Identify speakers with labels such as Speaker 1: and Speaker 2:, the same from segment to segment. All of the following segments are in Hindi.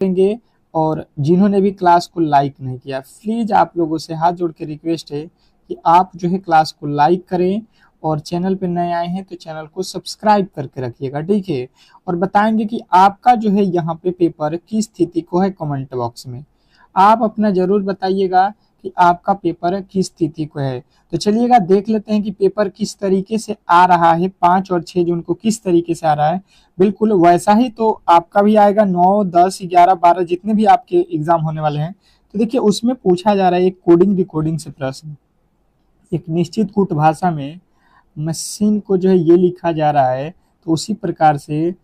Speaker 1: करेंगे और जिन्होंने भी क्लास को लाइक नहीं किया, प्लीज आप लोगों से हाथ जोड़ के रिक्वेस्ट है कि आप जो है क्लास को लाइक करें और चैनल पे नए आए हैं तो चैनल को सब्सक्राइब करके रखिएगा, ठीक है। और बताएंगे कि आपका जो है यहाँ पे पेपर किस स्थिति को है, कमेंट बॉक्स में आप अपना जरूर बताइएगा कि आपका पेपर किस स्थिति को है। तो चलिएगा देख लेते हैं कि पेपर किस तरीके से आ रहा है, 5 और 6 जून को किस तरीके से आ रहा है। बिल्कुल वैसा ही तो आपका भी आएगा, 9, 10, 11, 12 जितने भी आपके एग्जाम होने वाले हैं। तो देखिए उसमें पूछा जा रहा है एक कोडिंग डिकोडिंग से प्रश्न, एक निश्चित कूट भाषा में मशीन को जो है ये लिखा जा रहा है, तो उसी प्रकार से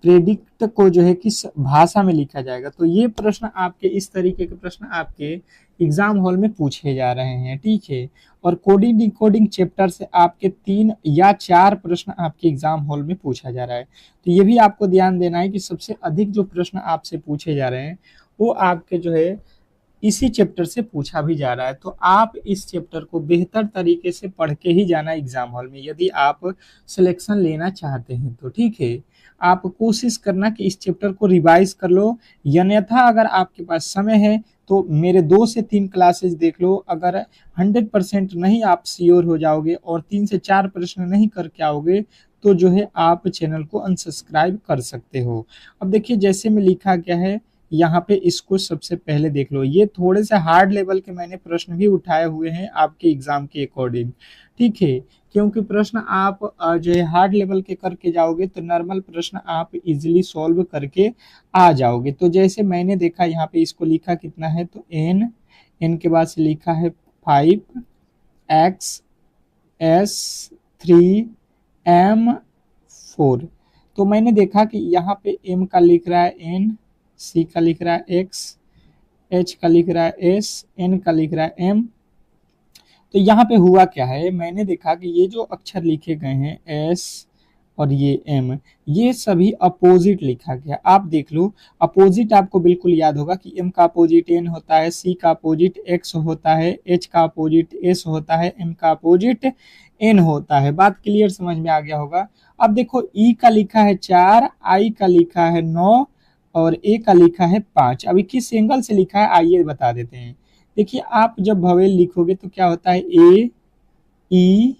Speaker 1: प्रेडिक्ट को जो है किस भाषा में लिखा जाएगा। तो ये प्रश्न आपके, इस तरीके के प्रश्न आपके एग्जाम हॉल में पूछे जा रहे हैं, ठीक है। और कोडिंग डिकोडिंग चैप्टर से आपके 3 या 4 प्रश्न आपके एग्जाम हॉल में पूछा जा रहा है। तो ये भी आपको ध्यान देना है कि सबसे अधिक जो प्रश्न आपसे पूछे जा रहे हैं वो आपके जो है इसी चैप्टर से पूछा भी जा रहा है। तो आप इस चैप्टर को बेहतर तरीके से पढ़ के ही जाना एग्जाम हॉल में, यदि आप सिलेक्शन लेना चाहते हैं तो, ठीक है। आप कोशिश करना कि इस चैप्टर को रिवाइज कर लो, अन्यथा अगर आपके पास समय है तो मेरे 2 से 3 क्लासेस देख लो। अगर 100% नहीं आप श्योर हो जाओगे और 3 से 4 प्रश्न नहीं करके आओगे तो जो है आप चैनल को अनसब्सक्राइब कर सकते हो। अब देखिए जैसे में लिखा गया है यहाँ पे, इसको सबसे पहले देख लो। ये थोड़े से हार्ड लेवल के मैंने प्रश्न भी उठाए हुए हैं आपके एग्जाम के अकॉर्डिंग, ठीक है। क्योंकि प्रश्न आप जो है हार्ड लेवल के करके जाओगे तो नॉर्मल प्रश्न आप इजीली सॉल्व करके आ जाओगे। तो जैसे मैंने देखा यहाँ पे, इसको लिखा कितना है तो n के बाद से लिखा है 5x s3m4। तो मैंने देखा कि यहाँ पे m का लिख रहा है n, c का लिख रहा है x, h का लिख रहा है s, n का लिख रहा है m। तो यहाँ पे हुआ क्या है, मैंने देखा कि ये जो अक्षर लिखे गए हैं s और ये m, ये सभी अपोजिट लिखा गया। आप देख लो अपोजिट आपको बिल्कुल याद होगा कि m का अपोजिट n होता है, c का अपोजिट x होता है, h का अपोजिट s होता है, m का अपोजिट n होता है। बात क्लियर समझ में आ गया होगा। अब देखो e का लिखा है 4, i का लिखा है 9 और a का लिखा है 5। अभी किस एंगल से लिखा है आइए बता देते हैं। देखिए आप जब भवेल लिखोगे तो क्या होता है, ए ई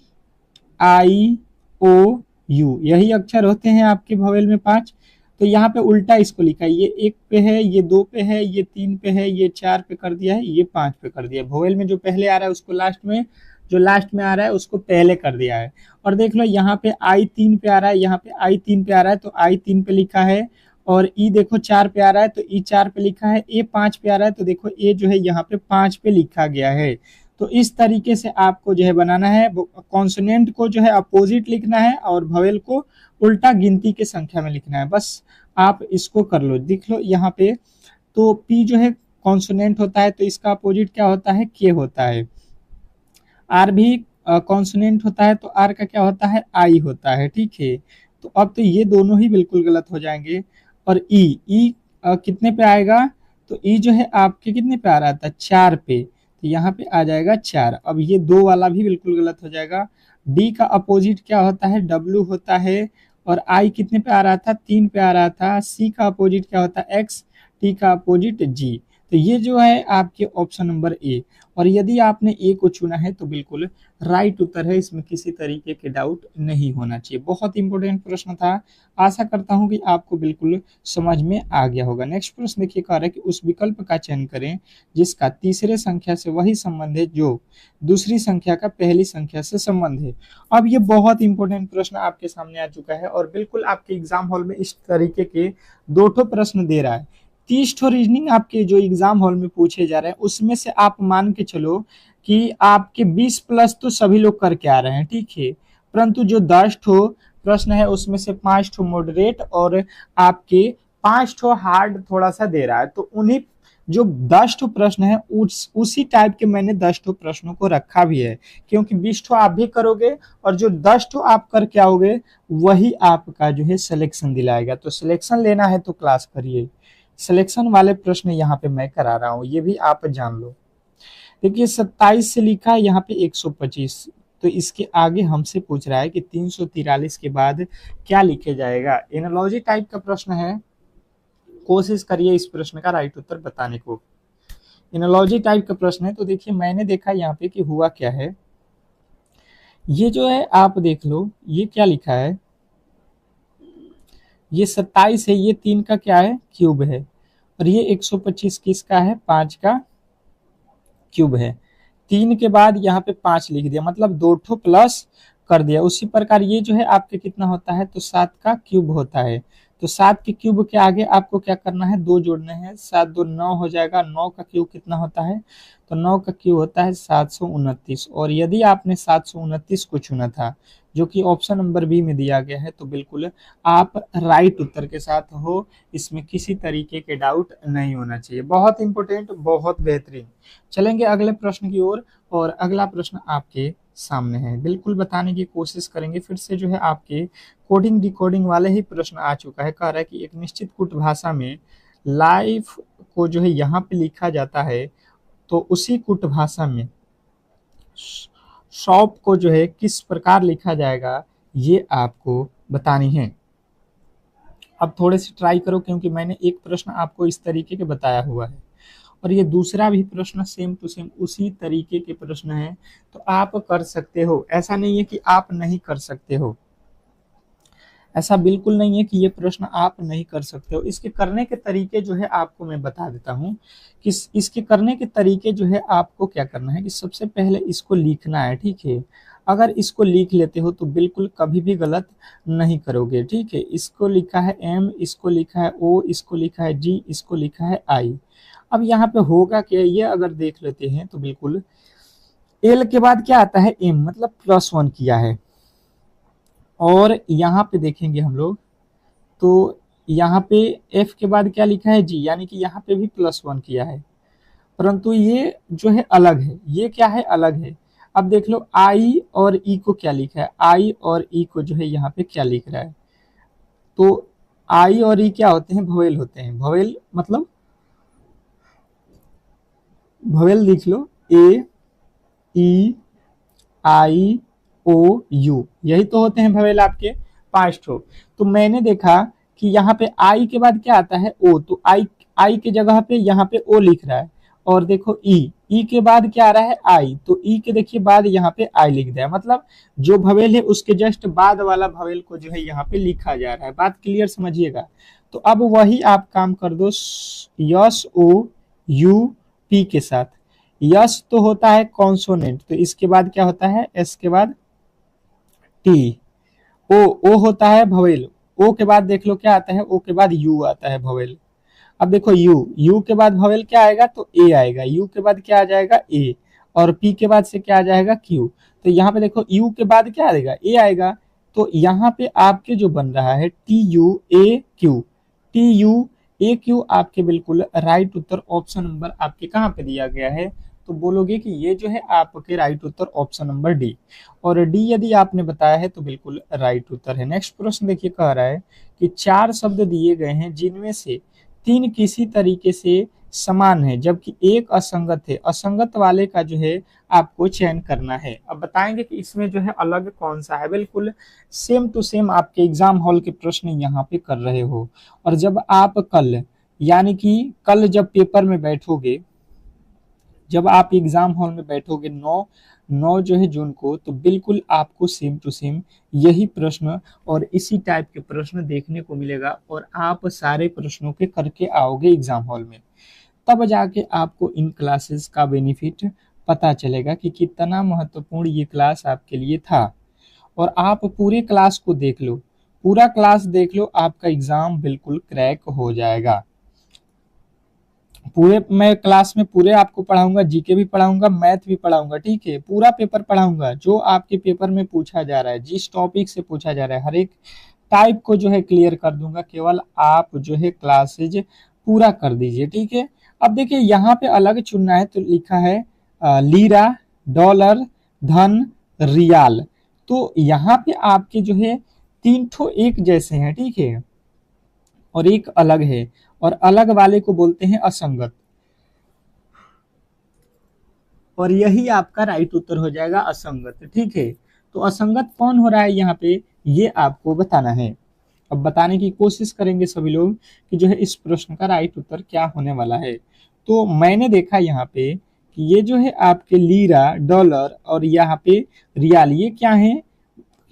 Speaker 1: आई ओ यू, यही अक्षर होते हैं आपके भवेल में 5। तो यहाँ पे उल्टा इसको लिखा है, ये 1 पे है, ये 2 पे है, ये 3 पे है, ये 4 पे कर दिया है, ये 5 पे कर दिया है। भवेल में जो पहले आ रहा है उसको लास्ट में, जो लास्ट में आ रहा है उसको पहले कर दिया है। और देख लो यहाँ पे आई 3 पे आ रहा है, यहाँ पे आई 3 पे आ रहा है तो आई 3 पे लिखा है। और ई देखो 4 पे आ रहा है तो ई 4 पे लिखा है। ए 5 पे आ रहा है तो देखो ए जो है यहाँ पे 5 पे लिखा गया है। तो इस तरीके से आपको जो है बनाना है, कॉन्सोनेंट को जो है अपोजिट लिखना है और भवेल को उल्टा गिनती के संख्या में लिखना है। बस आप इसको कर लो, देख लो यहाँ पे। तो पी जो है कॉन्सोनेंट होता है तो इसका अपोजिट क्या होता है, के होता है। आर भी कॉन्सोनेंट होता है तो आर का क्या होता है, आई होता है, ठीक है। तो अब तो ये दोनों ही बिल्कुल गलत हो जाएंगे। और ई कितने पे आएगा, तो ई जो है आपके कितने पे आ रहा था, 4 पे, तो यहाँ पे आ जाएगा 4। अब ये 2 वाला भी बिल्कुल गलत हो जाएगा। डी का अपोजिट क्या होता है, डब्ल्यू होता है। और आई कितने पे आ रहा था, 3 पे आ रहा था। सी का अपोजिट क्या होता है, एक्स। टी का अपोजिट जी। तो ये जो है आपके ऑप्शन नंबर ए। और यदि आपने ए को चुना है तो बिल्कुल राइट उत्तर है, इसमें किसी तरीके के डाउट नहीं होना चाहिए। बहुत इंपॉर्टेंट प्रश्न था, आशा करता हूं कि आपको बिल्कुल समझ में आ गया होगा। नेक्स्ट प्रश्न देखिए, कह रहा है कि उस विकल्प का चयन करें जिसका तीसरे संख्या से वही संबंध है जो दूसरी संख्या का पहली संख्या से संबंध है। अब ये बहुत इंपॉर्टेंट प्रश्न आपके सामने आ चुका है और बिल्कुल आपके एग्जाम हॉल में इस तरीके के 2 प्रश्न दे रहा है। 30 रीजनिंग आपके जो एग्जाम हॉल में पूछे जा रहे हैं उसमें से आप मान के चलो कि आपके 20 प्लस तो सभी लोग करके आ रहे हैं, ठीक है। परंतु जो 10 प्रश्न है उसमें से 5 मॉडरेट और आपके 5 हार्ड थोड़ा सा दे रहा है। तो उन्हीं जो 10 प्रश्न है उसी टाइप के मैंने 10 प्रश्नों को रखा भी है, क्योंकि 20 आप भी करोगे और जो 10 आप करके आओगे वही आपका जो है सिलेक्शन दिलाएगा। तो सिलेक्शन लेना है तो क्लास करिए। सिलेक्शन वाले प्रश्न यहाँ पे मैं करा रहा हूँ, ये भी आप जान लो। देखिए 27 से लिखा है यहाँ पे 125, तो इसके आगे हमसे पूछ रहा है कि 343 के बाद क्या लिखे जाएगा। एनालॉजी टाइप का प्रश्न है। कोशिश करिए इस प्रश्न का राइट उत्तर बताने को। एनालॉजी टाइप का प्रश्न है। तो देखिए मैंने देखा यहाँ पे कि हुआ क्या है, ये जो है आप देख लो, ये क्या लिखा है, ये 27 है, ये 3 का क्या है, क्यूब है, और ये 125 किसका है, 5 का क्यूब है। 3 के बाद यहाँ पे 5 लिख दिया, मतलब 2 ठो प्लस कर दिया। उसी प्रकार ये जो है आपके कितना होता है, तो 7 का क्यूब होता है। तो 7 के क्यूब के आगे आपको क्या करना है, 2 जोड़ने हैं, 7 2 9 हो जाएगा। 9 का क्यूब कितना होता है, तो 9 का क्यूब होता है 729। और यदि आपने 729 को चुना था, जो कि ऑप्शन नंबर बी में दिया गया है, तो बिल्कुल आप राइट उत्तर के साथ हो, इसमें किसी तरीके के डाउट नहीं होना चाहिए। बहुत इंपॉर्टेंट, बहुत बेहतरीन। चलेंगे अगले प्रश्न की ओर, और अगला प्रश्न आपके सामने है, बिल्कुल बताने की कोशिश करेंगे। फिर से जो है आपके कोडिंग डिकोडिंग वाले ही प्रश्न आ चुका है। कह रहा है कि एक निश्चित कुट भाषा में लाइफ को जो है यहाँ पे लिखा जाता है, तो उसी कुट भाषा में शॉप को जो है किस प्रकार लिखा जाएगा, ये आपको बतानी है। अब थोड़े से ट्राई करो, क्योंकि मैंने एक प्रश्न आपको इस तरीके के बताया हुआ है, और ये दूसरा भी प्रश्न सेम टू सेम उसी तरीके के प्रश्न है। तो आप कर सकते हो, ऐसा नहीं है कि आप नहीं कर सकते हो, ऐसा बिल्कुल नहीं है कि ये प्रश्न आप नहीं कर सकते हो। इसके करने के तरीके जो है आपको मैं बता देता हूँ कि इसके करने के तरीके जो है आपको क्या करना है कि सबसे पहले इसको लिखना है, ठीक है। अगर इसको लिख लेते हो तो बिल्कुल कभी भी गलत नहीं करोगे, ठीक है। इसको लिखा है एम, इसको लिखा है ओ, इसको लिखा है जी, इसको लिखा है आई। अब यहाँ पे होगा क्या, ये अगर देख लेते हैं तो बिल्कुल एल के बाद क्या आता है, एम, मतलब +1 किया है। और यहाँ पे देखेंगे हम लोग, तो यहाँ पे एफ के बाद क्या लिखा है, जी, यानी कि यहाँ पे भी +1 किया है, परंतु ये जो है अलग है, ये क्या है, अलग है। अब देख लो आई और ई को क्या लिखा है, आई और ई को जो है यहाँ पे क्या लिख रहा है, तो आई और ई क्या होते हैं, भवेल होते हैं। भवेल मतलब भवेल लिख लो, ए ई आई ओ यू, यही तो होते हैं भवेल आपके 5 ठो। तो मैंने देखा कि यहाँ पे आई के बाद क्या आता है, ओ, तो आई आई के जगह पे यहाँ पे ओ लिख रहा है। और देखो ई के बाद क्या आ रहा है, आई, तो ई के देखिए बाद यहाँ पे आई लिख दिया, मतलब जो भवेल है उसके जस्ट बाद वाला भवेल को जो है यहाँ पे लिखा जा रहा है। बात क्लियर समझिएगा। तो अब वही आप काम कर दो यस ओ यू पी के साथ। यस तो होता है कॉन्सोनेंट, तो इसके बाद क्या होता है, एस के बाद टी। ओ होता है भवेल, ओ के बाद देख लो क्या आता है, ओ के बाद यू आता है भवेल। अब देखो यू के बाद भवेल क्या आएगा, तो ए आएगा। यू के बाद क्या आ जाएगा, ए, और पी के बाद से क्या आ जाएगा, क्यू। तो यहाँ पे देखो यू के बाद क्या आएगा, ए आएगा। तो यहाँ पे आपके जो बन रहा है T U A Q, T U A Q आपके बिल्कुल राइट उत्तर। ऑप्शन नंबर आपके कहाँ पे दिया गया है, तो बोलोगे कि ये जो है आपके राइट उत्तर ऑप्शन नंबर डी। और डी यदि आपने बताया है तो बिल्कुल राइट उत्तर है। नेक्स्ट प्रश्न देखिए, कह रहा है कि 4 शब्द दिए गए हैं जिनमें से 3 किसी तरीके से समान है जबकि एक असंगत है। असंगत वाले का जो है आपको चयन करना है। अब बताएंगे कि इसमें जो है अलग कौन सा है। बिल्कुल सेम टू सेम आपके एग्जाम हॉल के प्रश्न यहाँ पे कर रहे हो। और जब आप कल, यानी कि कल जब पेपर में बैठोगे, जब आप एग्जाम हॉल में बैठोगे 9 जो है जून को, तो बिल्कुल आपको सेम टू सेम यही प्रश्न और इसी टाइप के प्रश्न देखने को मिलेगा, और आप सारे प्रश्नों के करके आओगे एग्जाम हॉल में। तब जाके आपको इन क्लासेस का बेनिफिट पता चलेगा कि कितना महत्वपूर्ण ये क्लास आपके लिए था। और आप पूरे क्लास को देख लो, पूरा क्लास देख लो, आपका एग्जाम बिल्कुल क्रैक हो जाएगा। पूरे मैं क्लास में पूरे आपको पढ़ाऊंगा, जीके भी पढ़ाऊंगा, मैथ भी पढ़ाऊंगा, ठीक है। पूरा पेपर पढ़ाऊंगा जो आपके पेपर में पूछा जा रहा है, जिस टॉपिक से पूछा जा रहा है, हर एक टाइप को जो है क्लियर कर दूंगा। केवल आप जो है क्लासेज पूरा कर दीजिए, ठीक है। अब देखिए यहाँ पे अलग चुनना है, तो लिखा है लीरा, डॉलर, धन, रियाल। तो यहाँ पे आपके जो है 3 ठो एक जैसे हैं, ठीक है, और एक अलग है, और अलग वाले को बोलते हैं असंगत। और यही आपका राइट उत्तर हो जाएगा, असंगत, ठीक है। तो असंगत कौन हो रहा है यहाँ पे, ये आपको बताना है। अब बताने की कोशिश करेंगे सभी लोग कि जो है इस प्रश्न का राइट उत्तर क्या होने वाला है। तो मैंने देखा यहाँ पे कि ये जो है आपके लीरा, डॉलर और यहाँ पे रियाल, ये क्या है,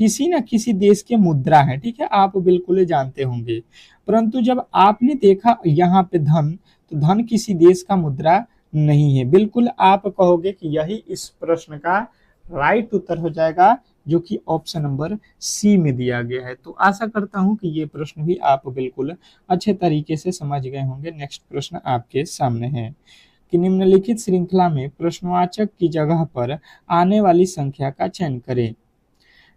Speaker 1: किसी न किसी देश के मुद्रा है, ठीक है, आप बिल्कुल जानते होंगे। परंतु जब आपने देखा यहाँ पे धन, तो धन किसी देश का मुद्रा नहीं है। बिल्कुल आप कहोगे कि यही इस प्रश्न का राइट उत्तर हो जाएगा, जो कि ऑप्शन नंबर सी में दिया गया है। तो आशा करता हूं कि ये प्रश्न भी आप बिल्कुल अच्छे तरीके से समझ गए होंगे। नेक्स्ट प्रश्न आपके सामने है कि निम्नलिखित श्रृंखला में प्रश्नवाचक की जगह पर आने वाली संख्या का चयन करें।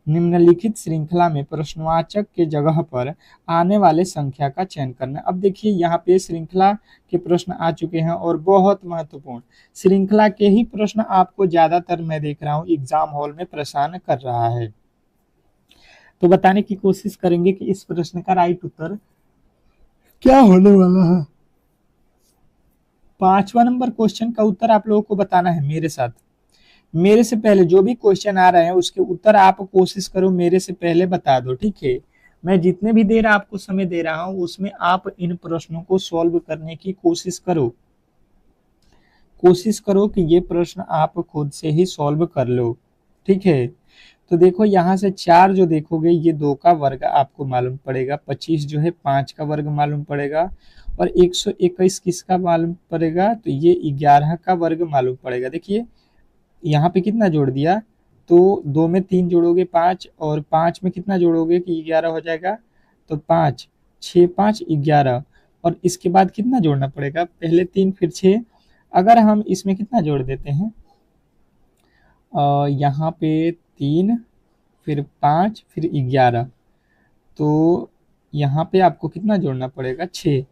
Speaker 1: निम्नलिखित श्रृंखला में प्रश्नवाचक के जगह पर आने वाले संख्या का चयन करना। अब देखिए यहाँ पे श्रृंखला के प्रश्न आ चुके हैं और बहुत महत्वपूर्ण श्रृंखला के ही प्रश्न आपको ज्यादातर मैं देख रहा हूँ एग्जाम हॉल में परेशान कर रहा है। तो बताने की कोशिश करेंगे कि इस प्रश्न का राइट उत्तर क्या होने वाला है। 5वां नंबर क्वेश्चन का उत्तर आप लोगों को बताना है मेरे साथ। मेरे से पहले जो भी क्वेश्चन आ रहे हैं उसके उत्तर आप कोशिश करो मेरे से पहले बता दो, ठीक है। मैं जितने भी देर आपको समय दे रहा हूं उसमें आप इन प्रश्नों को सॉल्व करने की कोशिश करो। कोशिश करो कि ये प्रश्न आप खुद से ही सॉल्व कर लो, ठीक है। तो देखो यहाँ से 4 जो देखोगे ये 2 का वर्ग आपको मालूम पड़ेगा, 25 जो है 5 का वर्ग मालूम पड़ेगा, और 121 किसका मालूम पड़ेगा, तो ये 11 का वर्ग मालूम पड़ेगा। देखिए यहाँ पे कितना जोड़ दिया, तो 2 में 3 जोड़ोगे 5, और 5 में कितना जोड़ोगे कि 11 हो जाएगा, तो 5 6 5 11, और इसके बाद कितना जोड़ना पड़ेगा, पहले 3 फिर 6। अगर हम इसमें कितना जोड़ देते हैं, यहाँ पे 3 फिर 5 फिर 11, तो यहाँ पे आपको कितना जोड़ना पड़ेगा 6।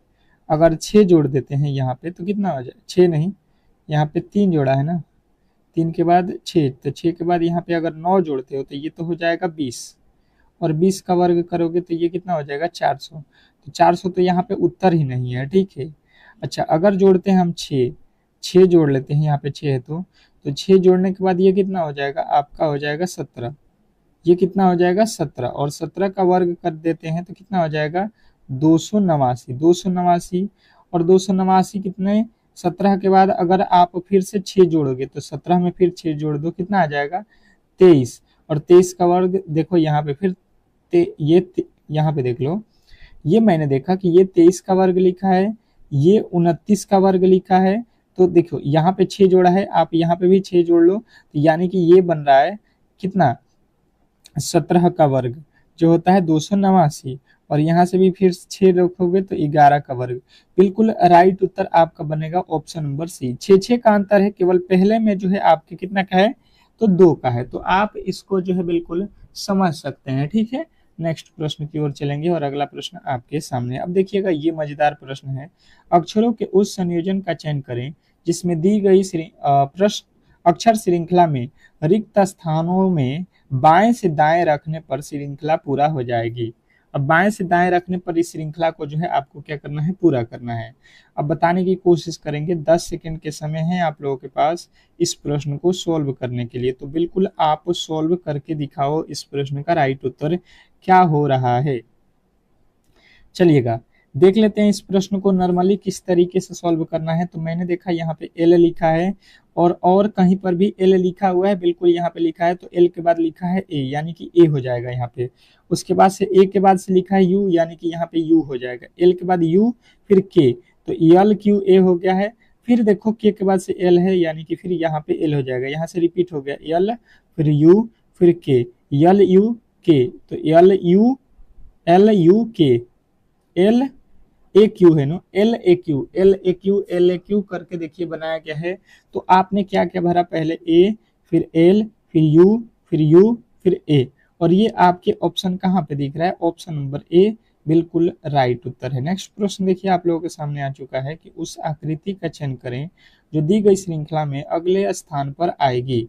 Speaker 1: अगर 6 जोड़ देते हैं यहाँ पे तो कितना हो जाए, 6 नहीं, यहाँ पे 3 जोड़ा है ना, 3 के बाद 6, तो 6 के बाद यहाँ पे अगर 9 जोड़ते हो तो ये तो हो जाएगा 20, और 20 का वर्ग करोगे तो ये कितना हो जाएगा 400। तो 400 तो यहाँ पे उत्तर ही नहीं है, ठीक है। अच्छा अगर जोड़ते हैं हम 6 जोड़ लेते हैं, यहाँ पे 6 है तो 6 जोड़ने के बाद ये कितना हो जाएगा, आपका हो जाएगा 17। ये कितना हो जाएगा 17, और 17 का वर्ग कर देते हैं तो कितना हो जाएगा 289। 289 और 289 कितने, 17 के बाद अगर आप फिर से 6 जोड़ोगे तो 17 में फिर 6 जोड़ दो, कितना आ जाएगा 23, और 23 का वर्ग देखो यहाँ पे फिर यहाँ पे देख लो, ये मैंने देखा कि ये 23 का वर्ग लिखा है, ये 29 का वर्ग लिखा है। तो देखो यहाँ पे 6 जोड़ा है, आप यहाँ पे भी 6 जोड़ लो, तो यानी कि ये बन रहा है कितना 17 का वर्ग जो होता है 289, और यहाँ से भी फिर 6 रखोगे तो 11 का वर्ग। बिल्कुल राइट उत्तर आपका बनेगा ऑप्शन नंबर सी। 6 का अंतर है, केवल पहले में जो है आपके कितना का है, तो 2 का है। तो आप इसको जो है बिल्कुल समझ सकते हैं, ठीक है। नेक्स्ट प्रश्न की ओर चलेंगे और अगला प्रश्न आपके सामने। अब देखिएगा ये मजेदार प्रश्न है, अक्षरों के उस संयोजन का चयन करें जिसमें दी गई प्रश्न अक्षर श्रृंखला में रिक्त स्थानों में बाएं से दाएं रखने पर श्रृंखला पूरा हो जाएगी। अब बाएं से दाएं रखने पर इस श्रृंखला को जो है आपको क्या करना है, पूरा करना है। अब बताने की कोशिश करेंगे, 10 सेकंड के समय है आप लोगों के पास इस प्रश्न को सॉल्व करने के लिए। तो बिल्कुल आप सॉल्व करके दिखाओ इस प्रश्न का राइट उत्तर क्या हो रहा है। चलिएगा देख लेते हैं इस प्रश्न को नॉर्मली किस तरीके से सॉल्व करना है। तो मैंने देखा यहाँ पे एल लिखा है, और कहीं पर भी एल लिखा हुआ है, बिल्कुल यहाँ पे लिखा है, तो एल के बाद लिखा है ए, यानी कि ए हो जाएगा यहाँ पे। उसके बाद से ए के बाद से लिखा है यू, यानी कि यहाँ पे यू हो जाएगा। एल के बाद यू फिर के, तो एल क्यू ए हो गया है। फिर देखो के के बाद से एल है, यानी कि फिर यहाँ पे एल हो जाएगा, यहाँ से रिपीट हो गया एल फिर यू फिर के, एल यू के, तो एल यू के, एल ए क्यू है नो, एल ए क्यू करके देखिए बनाया गया है। तो आपने क्या क्या भरा, पहले ए फिर एल फिर यू फिर ए, और ये आपके ऑप्शन कहाँ पे दिख रहा है, ऑप्शन नंबर ए बिल्कुल राइट उत्तर है। नेक्स्ट प्रश्न देखिए आप लोगों के सामने आ चुका है कि उस आकृति का चयन करें जो दी गई श्रृंखला में अगले स्थान पर आएगी।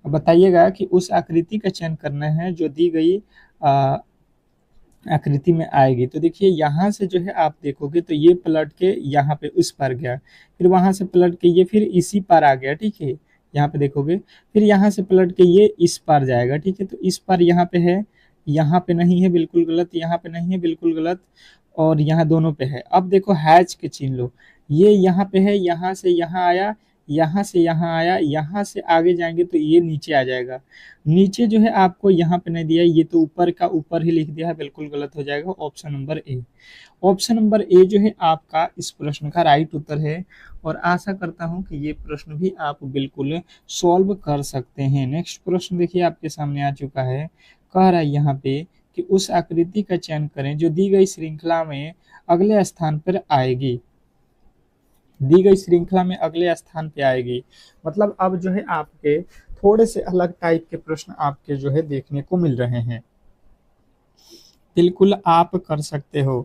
Speaker 1: अब बताइएगा कि उस आकृति का चयन करना है जो दी गई आकृति में आएगी। तो देखिए यहाँ से जो है आप देखोगे तो ये पलट के यहाँ पे उस पार गया, फिर वहां से पलट के ये फिर इसी पार आ गया, ठीक है। यहाँ पे देखोगे फिर यहाँ से पलट के ये इस पार जाएगा, ठीक है। तो इस पार यहाँ पे है, यहाँ पे नहीं है, बिल्कुल गलत, यहाँ पे नहीं है, बिल्कुल गलत, और यहाँ दोनों पे है। अब देखो हैच के चिन्ह लो, ये यहाँ पे है, यहाँ से यहाँ आया, यहाँ से यहाँ आया, यहाँ से आगे जाएंगे तो ये नीचे आ जाएगा। नीचे जो है आपको यहाँ पे नहीं दिया, ये तो ऊपर का ऊपर ही लिख दिया है, बिल्कुल गलत हो जाएगा। Option number A, option number A जो है आपका इस प्रश्न का राइट उत्तर है। और आशा करता हूं कि ये प्रश्न भी आप बिल्कुल सॉल्व कर सकते हैं। नेक्स्ट प्रश्न देखिए आपके सामने आ चुका है, कह रहा है यहाँ पे कि उस आकृति का चयन करें जो दी गई श्रृंखला में अगले स्थान पर आएगी, दी गई श्रृंखला में अगले स्थान पे आएगी। मतलब अब जो है आपके थोड़े से अलग टाइप के प्रश्न आपके जो है देखने को मिल रहे हैं। बिल्कुल आप कर सकते हो,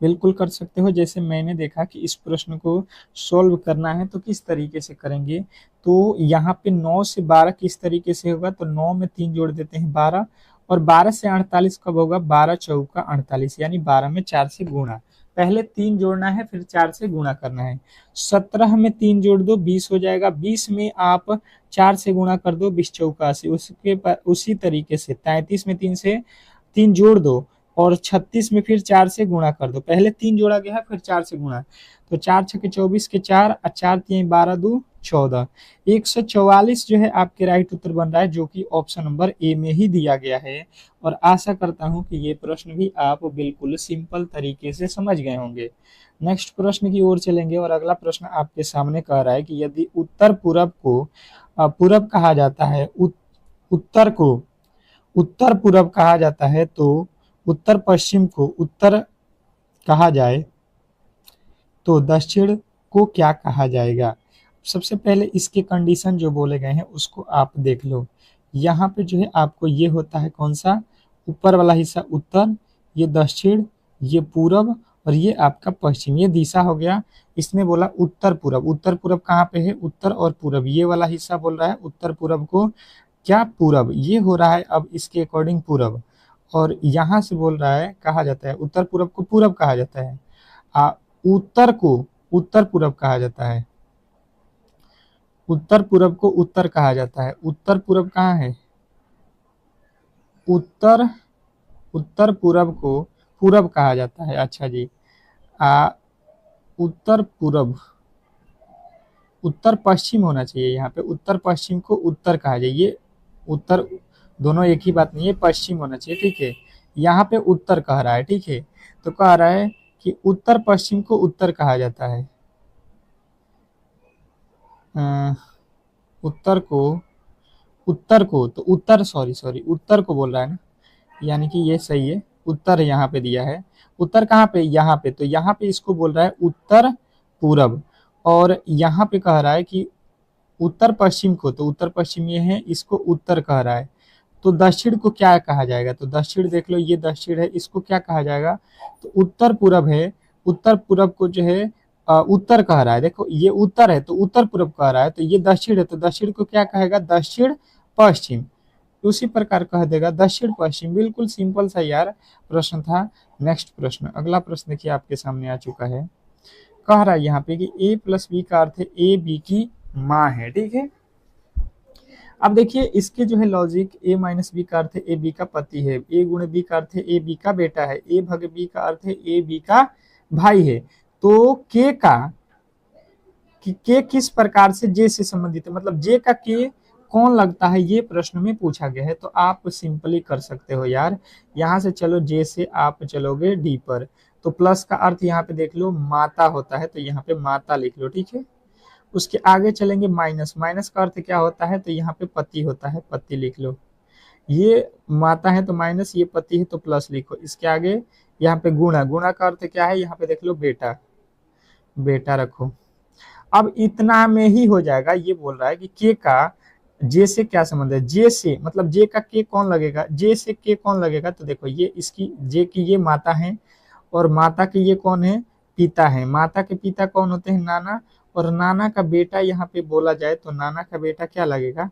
Speaker 1: बिल्कुल कर सकते हो। जैसे मैंने देखा कि इस प्रश्न को सॉल्व करना है तो किस तरीके से करेंगे, तो यहाँ पे 9 से 12 किस तरीके से होगा, तो 9 में 3 जोड़ देते हैं 12, और 12 से 48 कब होगा, 12 चौका 48, यानी 12 में 4 से गुणा, पहले 3 जोड़ना है फिर 4 से गुणा करना है। 17 में 3 जोड़ दो 20 हो जाएगा, 20 में आप 4 से गुणा कर दो, 20 चौका 80, उसके उसी तरीके से 33 में 3 से 3 जोड़ दो, और 36 में फिर 4 से गुणा कर दो, पहले 3 जोड़ा गया है फिर 4 से गुणा, तो 4 छके 24 के 4 और 4 तीन 12 दो 14, 144 जो है आपके राइट उत्तर बन रहा है, जो कि ऑप्शन नंबर ए में ही दिया गया है। और आशा करता हूं कि ये प्रश्न भी आप बिल्कुल सिंपल तरीके से समझ गए होंगे। नेक्स्ट प्रश्न की ओर चलेंगे, और अगला प्रश्न आपके सामने कह रहा है कि यदि उत्तर पूरब को पूरब कहा जाता है, उत्तर को उत्तर पूरब कहा जाता है, तो उत्तर पश्चिम को उत्तर कहा जाए तो दक्षिण को क्या कहा जाएगा। सबसे पहले इसके कंडीशन जो बोले गए हैं उसको आप देख लो। यहाँ पे जो है आपको ये होता है कौन सा, ऊपर वाला हिस्सा उत्तर, ये दक्षिण, ये पूरब, और ये आपका पश्चिम, ये दिशा हो गया। इसने बोला उत्तर पूरब, उत्तर पूरब कहाँ पे है, उत्तर और पूरब, ये वाला हिस्सा बोल रहा है उत्तर पूरब को क्या पूरब, ये हो रहा है अब इसके अकॉर्डिंग पूरब। और यहाँ से बोल रहा है कहा जाता है उत्तर पूरब को पूरब कहा जाता है, उत्तर को उत्तर पूरब कहा जाता है, उत्तर पूरब को उत्तर कहा जाता है। उत्तर पूरब कहाँ है, उत्तर उत्तर पूरब को पूरब कहा जाता है। अच्छा जी, उत्तर पूरब, उत्तर पश्चिम होना चाहिए, यहाँ पे उत्तर पश्चिम को उत्तर कहा जाए, ये उत्तर दोनों एक ही बात नहीं है, पश्चिम होना चाहिए, ठीक है। यहाँ पे उत्तर कह रहा है, ठीक है, तो कह रहा है कि उत्तर पश्चिम को उत्तर कहा जाता है, उत्तर को तो उत्तर, सॉरी उत्तर को बोल रहा है ना, यानी कि ये सही है, उत्तर यहाँ पे दिया है। उत्तर कहाँ पे, यहाँ पे, तो यहाँ पे इसको बोल रहा है उत्तर पूरब। और यहाँ पे कह रहा है कि उत्तर पश्चिम को, तो उत्तर पश्चिम ये है, इसको उत्तर कह रहा है, तो दक्षिण को क्या कहा जाएगा, तो दक्षिण देख लो, ये दक्षिण है, इसको क्या कहा जाएगा, तो उत्तर पूरब है, उत्तर पूरब को जो है उत्तर कह रहा है, देखो ये उत्तर है तो उत्तर पूरब कह रहा है, तो ये दक्षिण है तो दक्षिण को क्या कहेगा, दक्षिण पश्चिम, उसी प्रकार कह देगा दक्षिण पश्चिम। बिल्कुल सिंपल सा यार प्रश्न था। नेक्स्ट प्रश्न, अगला प्रश्न देखिए आपके सामने आ चुका है, कह रहा है यहाँ पे कि ए प्लस बी का अर्थ है ए बी की माँ है, ठीक है। अब देखिए इसके जो है लॉजिक, ए माइनस बी का अर्थ है ए बी का पति है, ए गुणे बी का अर्थ है ए बी का बेटा है, ए भागे बी का अर्थ है ए बी का भाई है। तो के का कि के किस प्रकार से जे से संबंधित है, मतलब जे का के कौन लगता है, ये प्रश्न में पूछा गया है। तो आप सिंपली कर सकते हो यार, यहाँ से चलो जे से आप चलोगे डी पर, तो प्लस का अर्थ यहाँ पे देख लो माता होता है, तो यहाँ पे माता लिख लो, ठीक है। उसके आगे चलेंगे माइनस, माइनस का अर्थ क्या होता है, तो यहाँ पे पति होता है, पति लिख लो। ये माता है तो माइनस, ये पति है तो प्लस लिखो। इसके आगे यहाँ पे गुणा, गुणा का अर्थ क्या है, यहाँ पे देख लो बेटा, बेटा रखो। अब इतना में ही हो जाएगा। ये बोल रहा है कि के का जे से क्या संबंध है, जे से मतलब जे का के कौन लगेगा, जे से के कौन लगेगा, तो देखो ये इसकी जे की ये माता है, और माता के ये कौन है, पिता है। माता के पिता कौन होते हैं, नाना, और नाना का बेटा यहाँ पे बोला जाए तो नाना का बेटा क्या लगेगा,